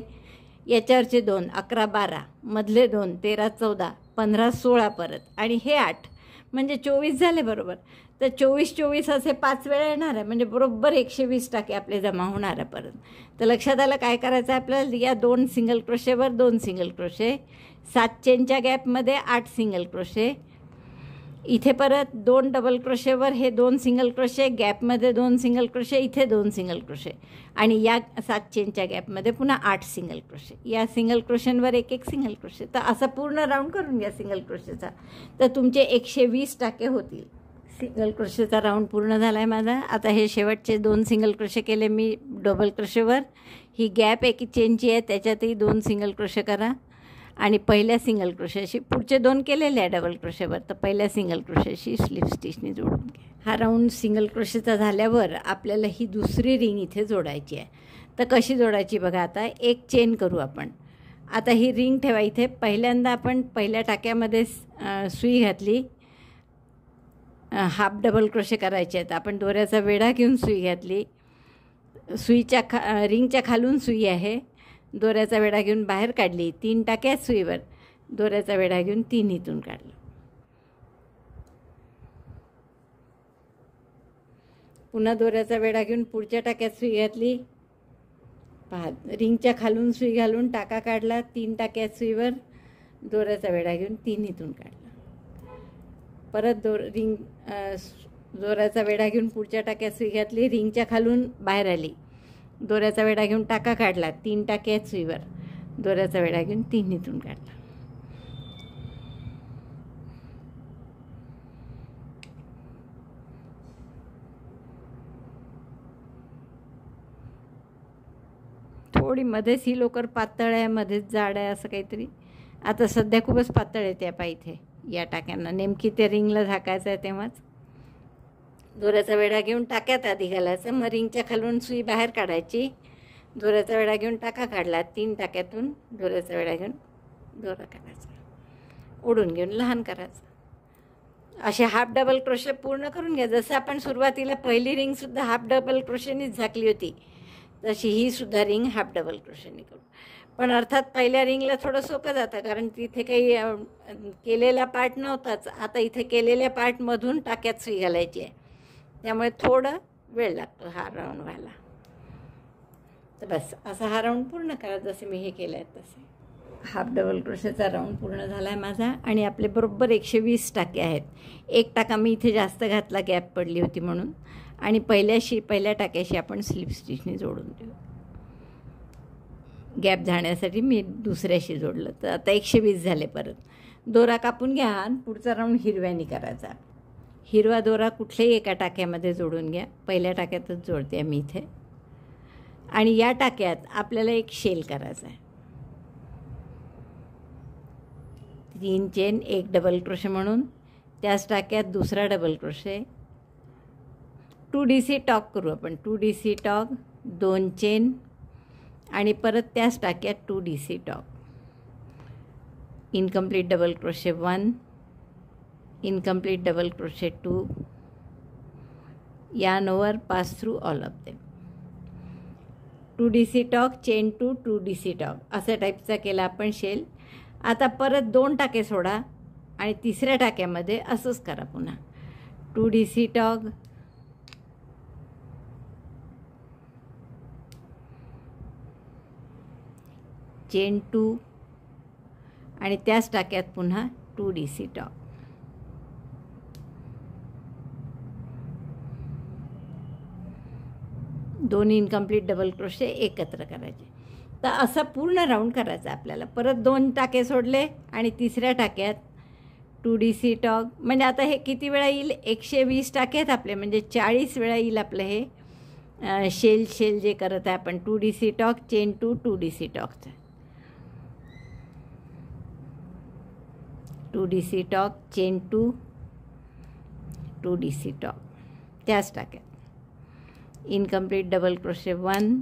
याच्यावरचे 2 11 12, मधले 2 13 14 15 16, परत आणि हे 8 म्हणजे 24 झाले बरोबर. तर 24 24 असे 5 वेळा येणार आहे, म्हणजे बरोबर 120 टाके आपले जमा होणार आहे परत. तर लक्षात आलं काय करायचं आहे आपल्याला. या 2 सिंगल क्रोशेवर 2 सिंगल क्रोशे, 7 चेनच्या गॅपमध्ये 8 सिंगल क्रोशे, इथे परत 2 डबल क्रोशेवर हे 2 सिंगल क्रोशे, गॅपमध्ये 2 सिंगल क्रोशे, इथे 2 सिंगल क्रोशे, आणि या 7 चेनच्या गॅपमध्ये पुन्हा 8 सिंगल क्रोशे. या सिंगल क्रोशेंवर एक सिंगल क्रोशे. तर असा पूर्ण राऊंड करून घ्या सिंगल क्रोशेचा, तर तुमचे 120 टाके होतील. सिंगल क्रोशेचा राऊंड पूर्ण झाला आहे माझा. आता हे शेवटचे 2 सिंगल क्रोशे केले मी डबल क्रोशेवर. ही गॅप 1 चेनची आहे, त्याच्यातही 2 सिंगल क्रोशे करा, आणि पहिल्या सिंगल क्रोशेशी पुढचे 2 केलेले आहे डबल क्रोशेवर, तर पहिल्या सिंगल क्रोशेशी स्लिप स्टिचनी जोडून घ्या. हा राऊंड सिंगल क्रोशेचा झाल्यावर आपल्याला ही दुसरी रिंग इथे जोडायची आहे. तर कशी जोडायची बघा. आता 1 चेन करू आपण. आता ही रिंग ठेवा इथे. पहिल्यांदा आपण पहिल्या टाक्यामध्ये सुई घातली, हाफ डबल क्रोशे करायचे आहेत. आपण दोऱ्याचा वेढा घेऊन सुई घातली, रिंगच्या खालून सुई आहे, दोऱ्याचा वेढा घेऊन बाहेर काढली, 3 टाक्या सुईवर, दोऱ्याचा वेढा घेऊन 3 इथून काढलं. पुन्हा दोऱ्याचा वेढा घेऊन पुढच्या टाक्यात सुई घातली. पहा, रिंगच्या खालून सुई घालून टाका काढला, 3 टाक्यात सुईवर, दोऱ्याचा वेढा घेऊन 3 इथून काढला. परत दोऱ्याचा वेढा घेऊन पुढच्या टाक्यात सुई घातली, रिंगच्या खालून बाहेर आली, दोऱ्याचा वेढा घेऊन टाका काढला, 3 टाक्यात सुईवर, दोऱ्याचा वेढा घेऊन 3 इथून काढला. थोडी मध्येच ही लोकर पातळ आहे, मध्येच जाड आहे, असं काहीतरी. आता सध्या खूपच पातळ आहे त्या पा इथे या टाक्यांना, नेमकी ते रिंगला झाकायचं आहे तेव्हाच. दोऱ्याचा वेढा घेऊन टाक्यात आधी घालायचं, मग रिंगच्या खालून सुई बाहेर काढायची, दोऱ्याचा वेढा घेऊन टाका काढला, 3 टाक्यातून दोऱ्याचा वेढा घेऊन दोरा काढायचा, ओढून घेऊन लहान करायचं. असे हाफ डबल क्रोशे पूर्ण करून घ्या. जसं आपण सुरुवातीला पहिली रिंगसुद्धा हाफ डबल क्रोशेनीच झाकली होती, तशी ही सुद्धा रिंग हाफ डबल क्रोशेनी करू. पण अर्थात पहिल्या रिंगला थोडं सोपं जातं, कारण तिथे काही केलेला पार्ट नव्हताच. आता इथे केलेल्या पार्टमधून टाक्यात सुई घालायची आहे, त्यामुळे थोडं वेळ लागतो हा राऊंड व्हायला. तर बस असा हा राऊंड पूर्ण करा, जसे मी हे केलं आहे तसे. हाफ डबल क्रोशेचा राऊंड पूर्ण झाला आहे माझा, आणि आपले बरोबर 120 टाके आहेत. 1 टाका मी इथे जास्त घातला, गॅप पडली होती म्हणून, आणि पहिल्या टाक्याशी आपण स्लिप स्टिचने जोडून देऊ. गॅप जाण्यासाठी मी दुसऱ्याशी जोडलं, तर आता 120 झाले. परत दोरा कापून घ्या आणि पुढचा राऊंड हिरव्यानी करायचा. हिरवा दोरा कुठल्याही एका टाक्यामध्ये जोडून घ्या. पहिल्या टाक्यातच जोडते मी इथे. आणि या टाक्यात आपल्याला एक शेल करायचा आहे. 3 चेन, 1 डबल क्रोशे म्हणून, त्याच टाक्यात दुसरा डबल क्रोशे, 2 DC टॉक करू आपण. 2 DC टॉक, 2 चेन, आणि परत त्याच टाक्यात 2 DC talk, incomplete double crochet 1, incomplete double crochet 2, yarn over, pass through all of them. 2 DC talk, chain 2, 2 DC talk अशा टाईपचा केला आपण शेल. आता परत 2 टाके सोडा आणि तिसऱ्या टाक्यामध्ये असंच करा पुन्हा. 2 DC टॉक, चेन 2, आणि त्याच टाक्यात पुन्हा 2 DC टॉक. दोन्ही इनकम्प्लीट डबल क्रोशे एकत्र करायचे. तर असा पूर्ण राऊंड करायचा आपल्याला. परत 2 टाके सोडले आणि तिसऱ्या टाक्यात 2 DC टॉक. म्हणजे आता हे किती वेळा येईल? 120 टाके आहेत आपले, म्हणजे 40 वेळा येईल आपलं हे शेल जे करत आहे आपण. 2 DC talk, chain 2, 2 DC टॉकचं. 2 DC talk, chain 2, 2 DC talk त्याच टाक्यात. Incomplete double crochet 1,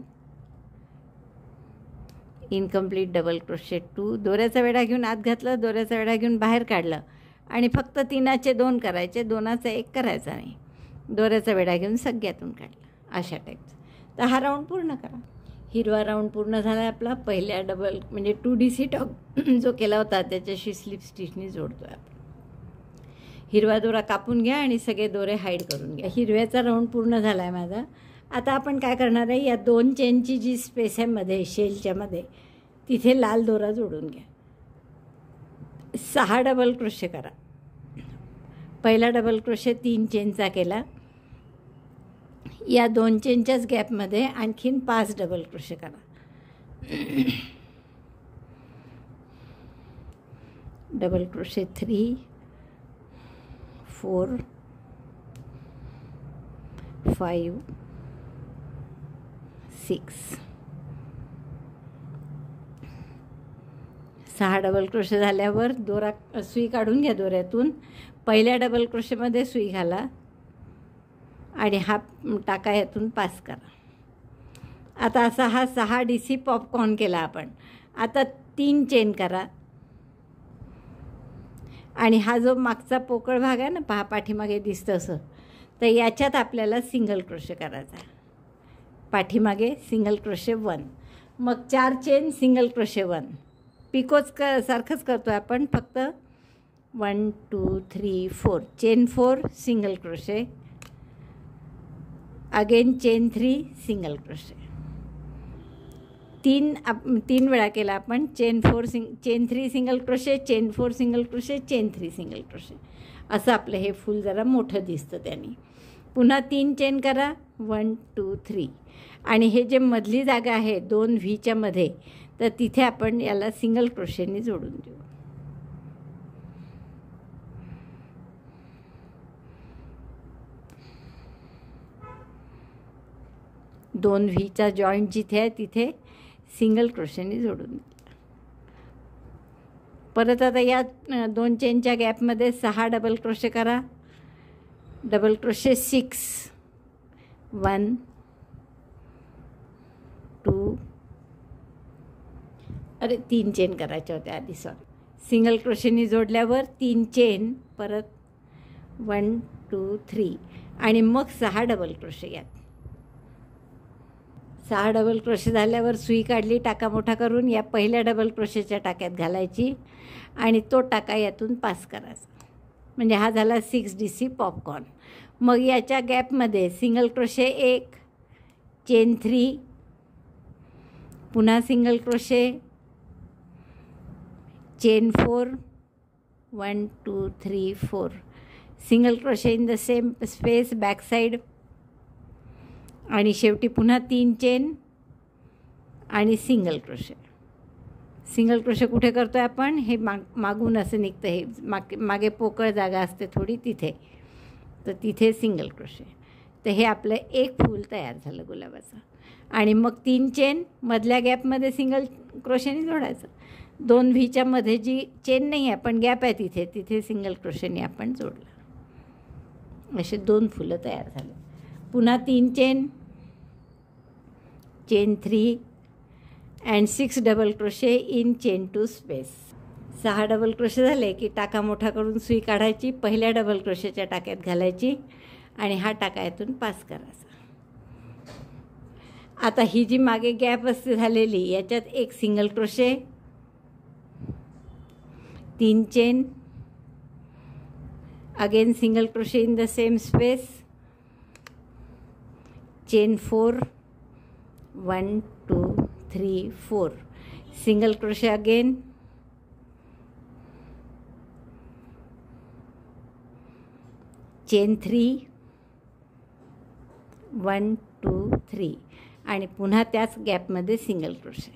incomplete double crochet 2, दोऱ्याचा वेढा घेऊन आत घातलं, दोऱ्याचा वेढा घेऊन बाहेर काढलं, आणि फक्त 3चे 2 करायचे, 2चा 1 करायचा नाही. दोऱ्याचा वेढा घेऊन सगळ्यातून काढलं, अशा टाईपचं. तर हा राऊंड पूर्ण करा. हिरवा राऊंड पूर्ण झाला आहे आपला. पहिल्या डबल म्हणजे 2 DC टॉक जो केला होता त्याच्याशी स्लिप स्टिचनी जोडतो आहे आपण. हिरवा दोरा कापून घ्या आणि सगळे दोरे हाईड करून घ्या. हिरव्याचा राऊंड पूर्ण झाला आहे माझा. आता आपण काय करणार आहे, या 2 चेनची जी स्पेस आहे मध्ये शेलच्या मध्ये, तिथे लाल दोरा जोडून घ्या. 6 डबल क्रोशे करा. पहिला डबल क्रोशे 3 चेनचा केला. या 2 चेनच्याच गॅपमध्ये आणखीन 5 डबल क्रोशे करा. Double crochet 3, 4, 5, 6. 6 डबल क्रोशे झाल्यावर दोरा सुई काढून घ्या दोऱ्यातून. पहिल्या डबल क्रोशेमध्ये सुई घाला आणि हा टाका यातून पास करा. आता असा हा 6 DC पॉपकॉर्न केला आपण. आता 3 चेन करा आणि हा जो मागचा पोकळ भाग आहे ना, पहा पाठीमागे दिसतं असं, तर याच्यात आपल्याला सिंगल क्रोशे करायचा आहे. पाठीमागे सिंगल क्रोशे 1, मग 4 चेन सिंगल क्रोशे 1. पिकोच सारखंच करतो आहे आपण, फक्त 1 2 3 4 chain 4 single crochet, again chain 3 single crochet. 3 वेळा केला आपण. Chain 3 single crochet, chain 4 single crochet, chain 3 single crochet. असं आपलं हे फूल जरा मोठं दिसतं त्याने. पुन्हा 3 चेन करा, 1 2 3. आणि हे जे मधली जागा आहे 2 व्हीच्या मध्ये, तर तिथे आपण याला सिंगल क्रोशेने जोडून देऊ. दोन व्हीचा जॉईंट जिथे आहे तिथे सिंगल क्रोशेने जोडून द्या. परत आता या 2 चेनच्या गॅपमध्ये 6 डबल क्रोशे करा. डबल क्रोशे 6, 1 2, 3 चेन करायच्या होत्या आधी, सॉरी. सिंगल क्रोशेने जोडल्यावर 3 चेन, परत 1 2 3 आणि मग 6 डबल क्रोशे. यात 6 डबल क्रोशे झाल्यावर सुई काढली टाका मोठा करून, या पहिल्या डबल क्रोशेच्या टाक्यात घालायची आणि तो टाका यातून पास करायचा. म्हणजे हा झाला 6 DC पॉपकॉर्न. मग याच्या गॅपमध्ये सिंगल क्रोशे 1, चेन 3, पुन्हा single crochet, chain 4, 1 2 3 4, single crochet in the same space back side, आणि शेवटी पुन्हा 3 चेन आणि सिंगल क्रोशे. सिंगल क्रोशे कुठे करतो आहे आपण? हे मागून असं निघतं, हे मागे पोकळ जागा असते थोडी तिथे, तर तिथे सिंगल क्रोशे. तर हे आपलं एक फूल तयार झालं गुलाबाचं. आणि मग 3 चेन मधल्या गॅपमध्ये सिंगल क्रोशेने जोडायचं. 2 व्हीच्या मध्ये जी चेन नाही आहे पण गॅप आहे तिथे, तिथे सिंगल क्रोशेने आपण जोडलं. असे 2 फुलं तयार झाले. पुन्हा 3 chain, chain 3 and 6 double crochet in chain 2 space. 6 double crochet झाले की टाका मोठा करून सुई काढायची, पहिल्या डबल क्रोशेच्या टाक्यात घालायची आणि हा टाका यातून पास करायचा. आता ही जी मागे गॅप असते झालेली, याच्यात एक single crochet, 3 chain, again single crochet in the same space, chain 4, 1 2 3 4, single crochet again, chain 3, 1 2 3 आणि पुन्हा त्याच गॅपमध्ये सिंगल क्रोशे.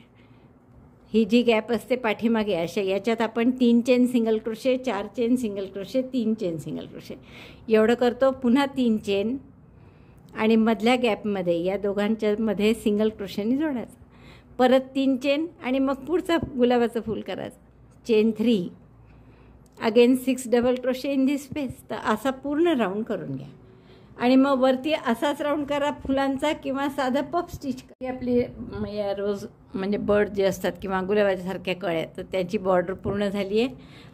ही जी गॅप असते पाठीमागे अशा, याच्यात आपण 3 chain single crochet, 4 chain single crochet, 3 chain single crochet एवढं करतो. पुन्हा 3 चेन आणि मधल्या गॅपमध्ये या दोघांच्या मध्ये सिंगल क्रोशेने जोडायचं. परत 3 चेन आणि मग पुढचा गुलाबाचं फूल करायचं. Chain 3, again 6 double crochet in this space. तर असा पूर्ण राऊंड करून घ्या आणि मग वरती असाच राऊंड करा फुलांचा, किंवा साधं पफ स्टिच. आपली या रोज म्हणजे बर्ड जे असतात किंवा गुलाबाच्यासारख्या कळ्या, तर त्याची बॉर्डर पूर्ण झाली आहे.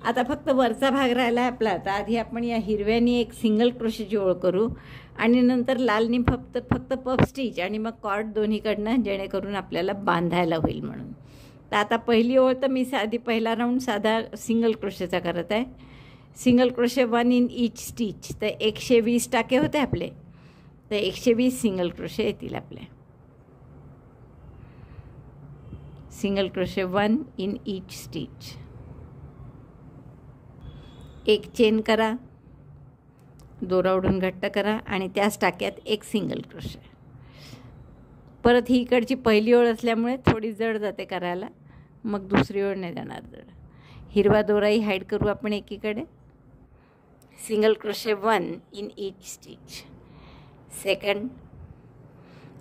आता फक्त वरचा भाग राहिला आहे आपला. तर आधी आपण या हिरव्यानी एक सिंगल क्रोशेची ओळ करू आणि नंतर लालनी फक्त पफ स्टिच आणि मग कॉर्ड दोन्हीकडनं, जेणेकरून आपल्याला बांधायला होईल म्हणून. तर आता पहिली ओळ तर मी पहिला राऊंड साधा सिंगल क्रोशेचा करत आहे. Single crochet 1 in each stitch. तर 120 टाके होते आपले, तर 120 सिंगल क्रोशे येतील आपले. Single crochet 1 in each stitch. एक चेन करा, दोरा ओढून घट्ट करा आणि त्याच टाक्यात एक सिंगल क्रोशे. परत ही इकडची पहिली ओळ असल्यामुळे थोडी जड जाते करायला, मग दुसरी ओळ नाही जाणार जड. हिरवा दोराही हाईड करू आपण एकीकडे. Single crochet 1 in each stitch. Second,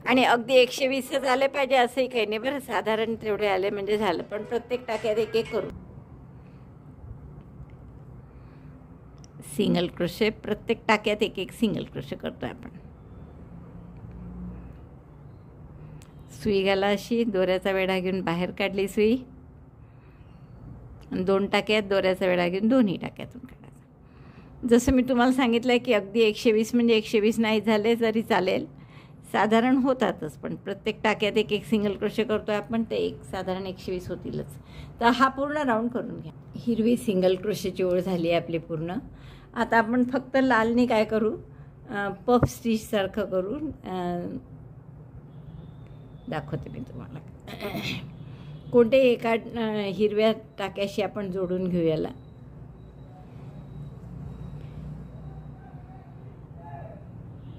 आणि अगदी 120च आले पाहिजे असंही काही नाही बरं, साधारण तेवढे आले म्हणजे झालं. पण प्रत्येक टाक्यात एक एक करू. सिंगल क्रोशे, प्रत्येक टाक्यात एक एक सिंगल क्रोशे करतोय आपण. सुई घाला अशी, दोऱ्याचा वेढा घेऊन बाहेर काढली सुई, 2 टाक्यात दोऱ्याचा वेढा घेऊन दोन्ही टाक्यातून काढायचा. जसं मी तुम्हाला सांगितलं की अगदी 120 म्हणजे 120 नाही झाले तरी चालेल, साधारण होतातच, पण प्रत्येक टाक्यात एक एक सिंगल क्रोशे करतो आहे आपण, ते एक साधारण 120 होतीलच. तर हा पूर्ण राऊंड करून घ्या. हिरवी सिंगल क्रोशेची ओळ झाली आहे आपली पूर्ण. आता आपण फक्त लालने काय करू, पफ स्टिचसारखं करून दाखवते मी तुम्हाला. कोणत्याही एका हिरव्या टाक्याशी आपण जोडून घेऊ याला.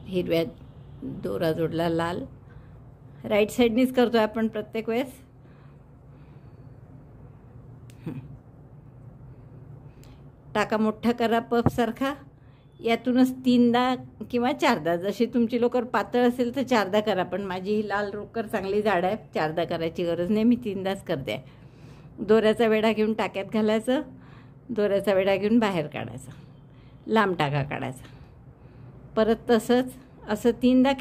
हिरव्या दोरा जोडला, लाल राईट साईडनीच करतो आपण प्रत्येक वेळेस. टाका मोठा करा पफसारखा, यातूनच 3दा किंवा 4दा, जशी तुमची लोकर पातळ असेल तर 4दा करा, पण माझी ही लाल लोकर चांगली जाड आहे, 4दा करायची गरज नाही, मी 3दाच करते. दोऱ्याचा वेढा घेऊन टाक्यात घालायचं, दोऱ्याचा वेढा घेऊन बाहेर काढायचा, लांब टाका काढायचा. परत तसंच असं 3दा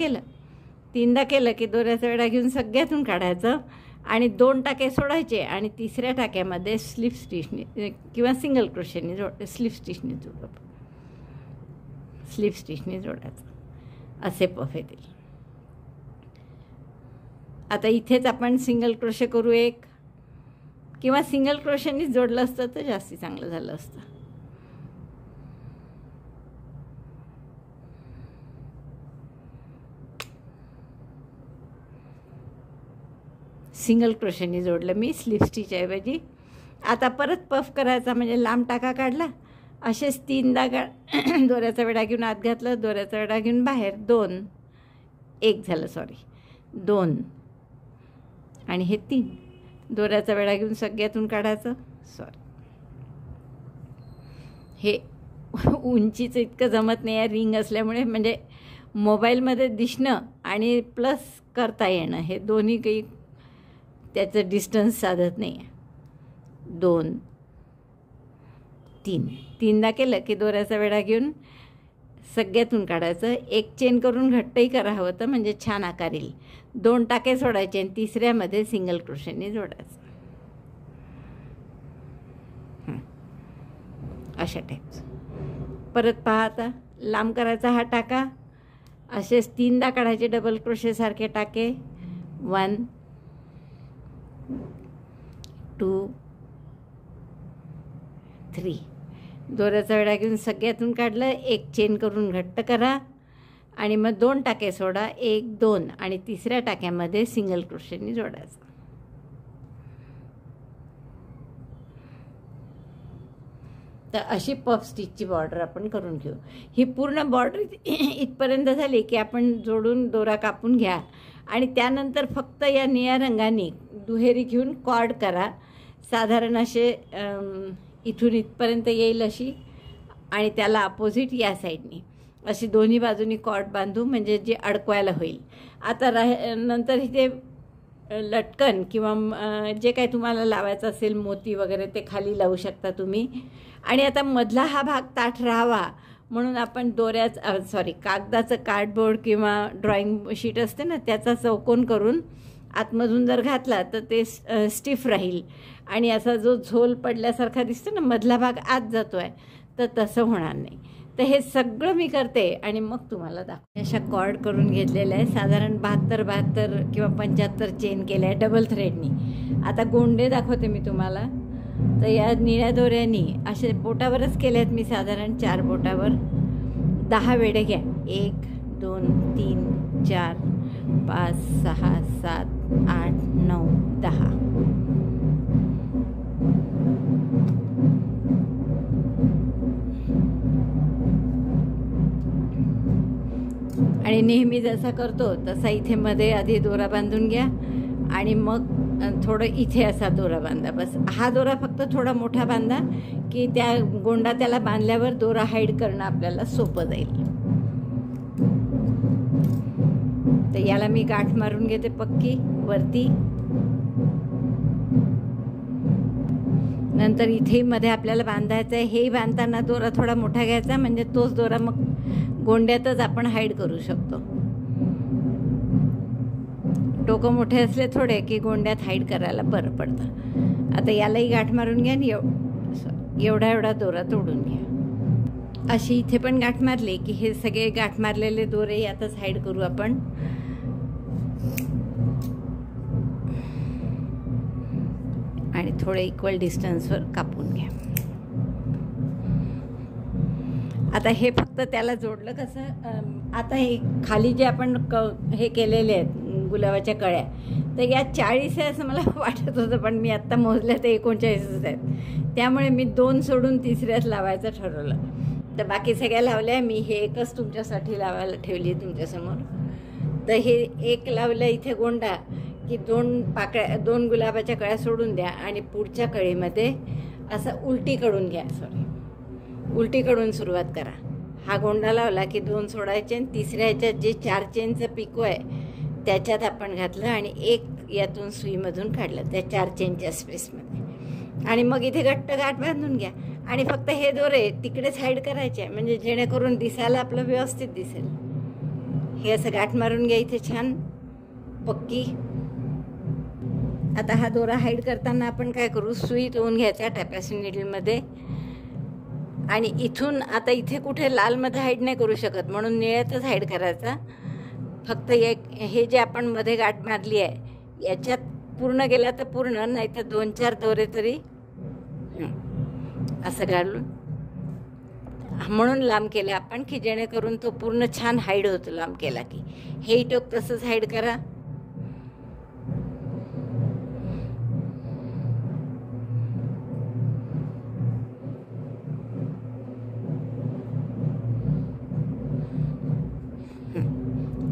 केलं की दोऱ्याचा वेढा घेऊन सगळ्यातून काढायचं आणि 2 टाके सोडायचे आणि तिसऱ्या टाक्यामध्ये स्लिप स्टिचने किंवा सिंगल क्रोशेने स्लिप स्टिचने जोडायचं. असे पफ येतील. आता इथेच आपण सिंगल क्रोशे करू एक, किंवा सिंगल क्रोशेनीच जोडलं असतं तर जास्ती चांगलं झालं असतं. सिंगल क्रोशेनी जोडलं मी स्लिप स्टिच ऐवजी. आता परत पफ करायचा, म्हणजे लांब टाका काढला, असेच 3दा दोऱ्याचा वेढा घेऊन आत घातलं, दोऱ्याचा वेढा घेऊन बाहेर, 2 आणि हे 3, दोऱ्याचा वेढा घेऊन सगळ्यातून काढायचं. हे उंचीचं इतकं जमत नाही आहे रिंग असल्यामुळे, म्हणजे मोबाईलमध्ये दिसणं आणि प्लस करता येणं हे दोन्ही काही त्याचं डिस्टन्स साधत नाही आहे. 2, 3, 3दा केलं की दोऱ्याचा वेढा घेऊन सगळ्यातून काढायचं. एक चेन करून घट्टही करा हवं तर, म्हणजे छान आकार येईल. 2 टाके सोडायचे आणि तिसऱ्यामध्ये सिंगल क्रोशेने जोडायचं. अशा टाईपचं. परत पहा, आता लांब करायचा हा टाका, असेच 3दा काढायचे डबल क्रोशेसारखे टाके. 1, 2, 3. दोऱ्याचा वेढा घेऊन सगळ्यातून काढलं, एक चेन करून घट्ट करा आणि मग 2 टाके सोडा, 1, 2 आणि तिसऱ्या टाक्यामध्ये सिंगल क्रोशेने जोडायचं. तर अशी पफ स्टिचची बॉर्डर आपण करून घेऊ. ही पूर्ण बॉर्डर इथपर्यंत झाली की आपण जोडून दोरा कापून घ्या आणि त्यानंतर फक्त या निळ्या रंगाने दुहेरी घेऊन कॉर्ड करा. साधारण असे इथून इथपर्यंत येईल अशी, आणि त्याला अपोजिट या साईडनी अशी दोन्ही बाजूनी कॉर्ड बांधू, म्हणजे जे अडकवायला होईल. आता नंतर इथे लटकन किंवा जे काही तुम्हाला लावायचं असेल मोती वगैरे ते खाली लावू शकता तुम्ही. आणि आता मधला हा भाग ताठ राहावा म्हणून आपण कागदाचं कार्डबोर्ड किंवा ड्रॉइंग शीट असते ना, त्याचा चौकोन करून आतमधून जर घातला तर ते स्टिफ राहील आणि असा जो झोल पडल्यासारखा दिसतो ना, मधला भाग आत जातो आहे, तर तसं होणार नाही. तर हे सगळं मी करते आणि मग तुम्हाला दाखवते. अशा कॉर्ड करून घेतलेल्या आहे, साधारण 72 किंवा 75 चेन केल्या आहे डबल थ्रेडनी. आता गोंडे दाखवते मी तुम्हाला. तर या निळ्या दोऱ्यांनी असे बोटावरच केले आहेत मी, साधारण 4 बोटावर 10 वेढे घ्या. 1, 2, 3, 4, 5, 6, 7, 8, 9, 10. आणि नेहमी जसा करतो तसा इथे मध्ये आधी दोरा बांधून घ्या आणि मग थोडं इथे असा दोरा बांधा. बस हा दोरा फक्त थोडा मोठा बांधा की त्या गोंडा त्याला बांधल्यावर दोरा हाईड करणं आपल्याला सोपं जाईल. तर याला मी गाठ मारून घेते पक्की वरती. नंतर इथे मध्ये आपल्याला बांधायचं आहे. हे बांधताना दोरा थोडा मोठा घ्यायचा, म्हणजे तोच दोरा मग गोंड्यातच आपण हाईड करू शकतो. टोकं मोठे असले थोडे की गोंड्यात हाईड करायला बरं पडतं. आता यालाही गाठ मारून घ्या आणि एवढा दोरा तोडून घ्या. अशी इथे पण गाठ मारली की हे सगळे गाठ मारलेले दोरे यातच हाईड करू आपण. थोडे इक्वल डिस्टन्सवर कापून घ्या. आता हे फक्त त्याला जोडलं कसं, आता हे खाली जे आपण हे केलेले आहेत गुलाबाच्या कळ्या, तर या 40 आहे असं मला वाटत होतं, पण मी आत्ता मोजल्या तर 39च आहेत. त्यामुळे मी 2 सोडून तिसऱ्याच लावायचं ठरवलं. तर बाकी सगळ्या लावल्या मी, हे एकच तुमच्यासाठी लावायला ठेवली तुमच्यासमोर. तर हे एक लावलं इथे गोंडा की 2 गुलाबाच्या कळ्या सोडून द्या आणि पुढच्या कळीमध्ये असं उलटीकडून घ्या, उलटीकडून सुरुवात करा. हा गोंडा लावला की 2 सोडायचे आणि तिसऱ्या ह्याच्यात जे 4 चेनचं पिको आहे त्याच्यात आपण घातलं आणि एक यातून सुईमधून काढलं त्या 4 चेनच्या स्पेसमध्ये. आणि मग इथे घट्ट गाठ बांधून घ्या आणि फक्त हे दोरे तिकडेच हाईड करायचे, म्हणजे जेणेकरून दिसायला आपलं व्यवस्थित दिसेल. हे असं गाठ मारून घ्या इथे छान पक्की. आता हा दोरा हाईड करताना आपण काय करू, सुई तोवून घ्यायचा टॅपॅसिंग नीडलमध्ये आणि इथून आता इथे कुठे लालमध्ये हाईड नाही करू शकत म्हणून निळ्यातच हाईड करायचा. फक्त हे जे आपण मध्ये गाठ मारली आहे याच्यात पूर्ण गेला तर पूर्ण, नाही तर 2-4 दोरे तरी असं घालून म्हणून लांब केलं आपण की जेणेकरून तो पूर्ण छान हाईड होतो लांब केला की. हे टोक तसंच हाईड करा.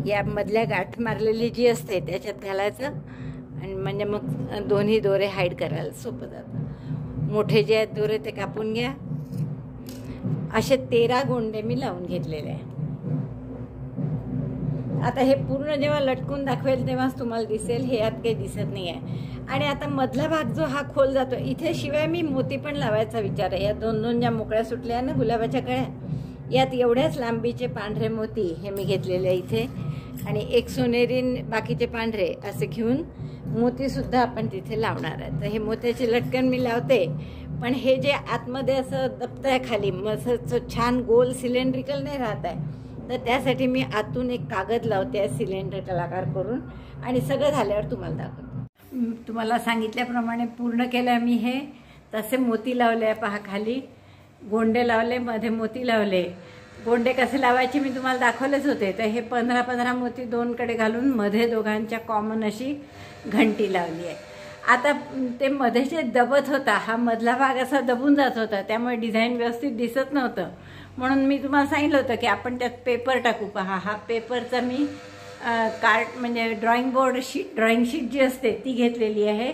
या मधल्या गाठ मारलेली जी असते त्याच्यात घालायचं आणि म्हणजे मग दोन्ही दोरे हाईड करायला सोपं जातं. मोठे जे आहेत दोरे ते कापून घ्या. असे 13 गोंडे मी लावून घेतलेले आहे. आता हे पूर्ण जेव्हा लटकून दाखवेल तेव्हाच तुम्हाला दिसेल, हे यात काही दिसत नाही आहे. आणि आता मधला भाग जो हा खोल जातो इथे, शिवाय मी मोती पण लावायचा विचार आहे. या 2 ज्या मोकळ्या सुटल्या ना गुलाबाच्या कळ्या, यात एवढ्याच लांबीचे पांढरे मोती हे मी घेतलेले आहे इथे आणि एक सोनेरीन बाकीचे पांढरे असे घेऊन मोतीसुद्धा आपण तिथे लावणार आहे. तर हे मोत्याचे लटकन मी लावते, पण हे जे आतमध्ये असं दबतं आहे खाली मस्त छान गोल सिलेंड्रिकल नाही राहत आहे, तर त्यासाठी मी आतून एक कागद लावते आहे सिलेंडर आकार करून आणि सगळं झाल्यावर तुम्हाला दाखवते. तुम्हाला सांगितल्याप्रमाणे पूर्ण केलं मी. हे तसे मोती लावले आहे पहा, खाली गोंडे लावले, मध्ये मोती लावले. गोंडे कसे लावायचे मी तुम्हाला दाखवलेच होते. तर हे 15 मोती 2 कडे घालून मध्ये दोघांच्या कॉमन अशी घंटी लावली आहे. आता ते मध्ये जे दबत होता, हा मधला भाग असा दबून जात होता, त्यामुळे डिझाईन व्यवस्थित दिसत नव्हतं. म्हणून मी तुम्हाला सांगितलं होतं की आपण त्यात पेपर टाकू. पहा, हा पेपरचा मी कार्ड म्हणजे ड्रॉइंग शीट जी असते ती घेतलेली आहे,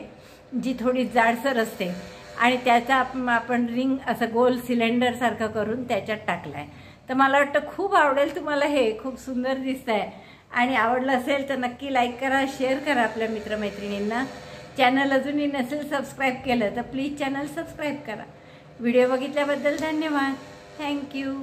जी थोडी जाडसर असते आणि त्याचा आपण रिंग असं गोल सिलेंडर सारखं करून त्याच्यात टाकलं आहे. तर मला वाटतं खूप आवडेल तुम्हाला. हे खूप सुंदर दिसत आहे आणि आवडलं असेल तर नक्की लाईक करा, शेअर करा आपल्या मित्रमैत्रिणींना. चॅनल अजूनही नसेल सबस्क्राईब केलं तर प्लीज चॅनल सबस्क्राईब करा. व्हिडिओ बघितल्याबद्दल धन्यवाद. थँक्यू.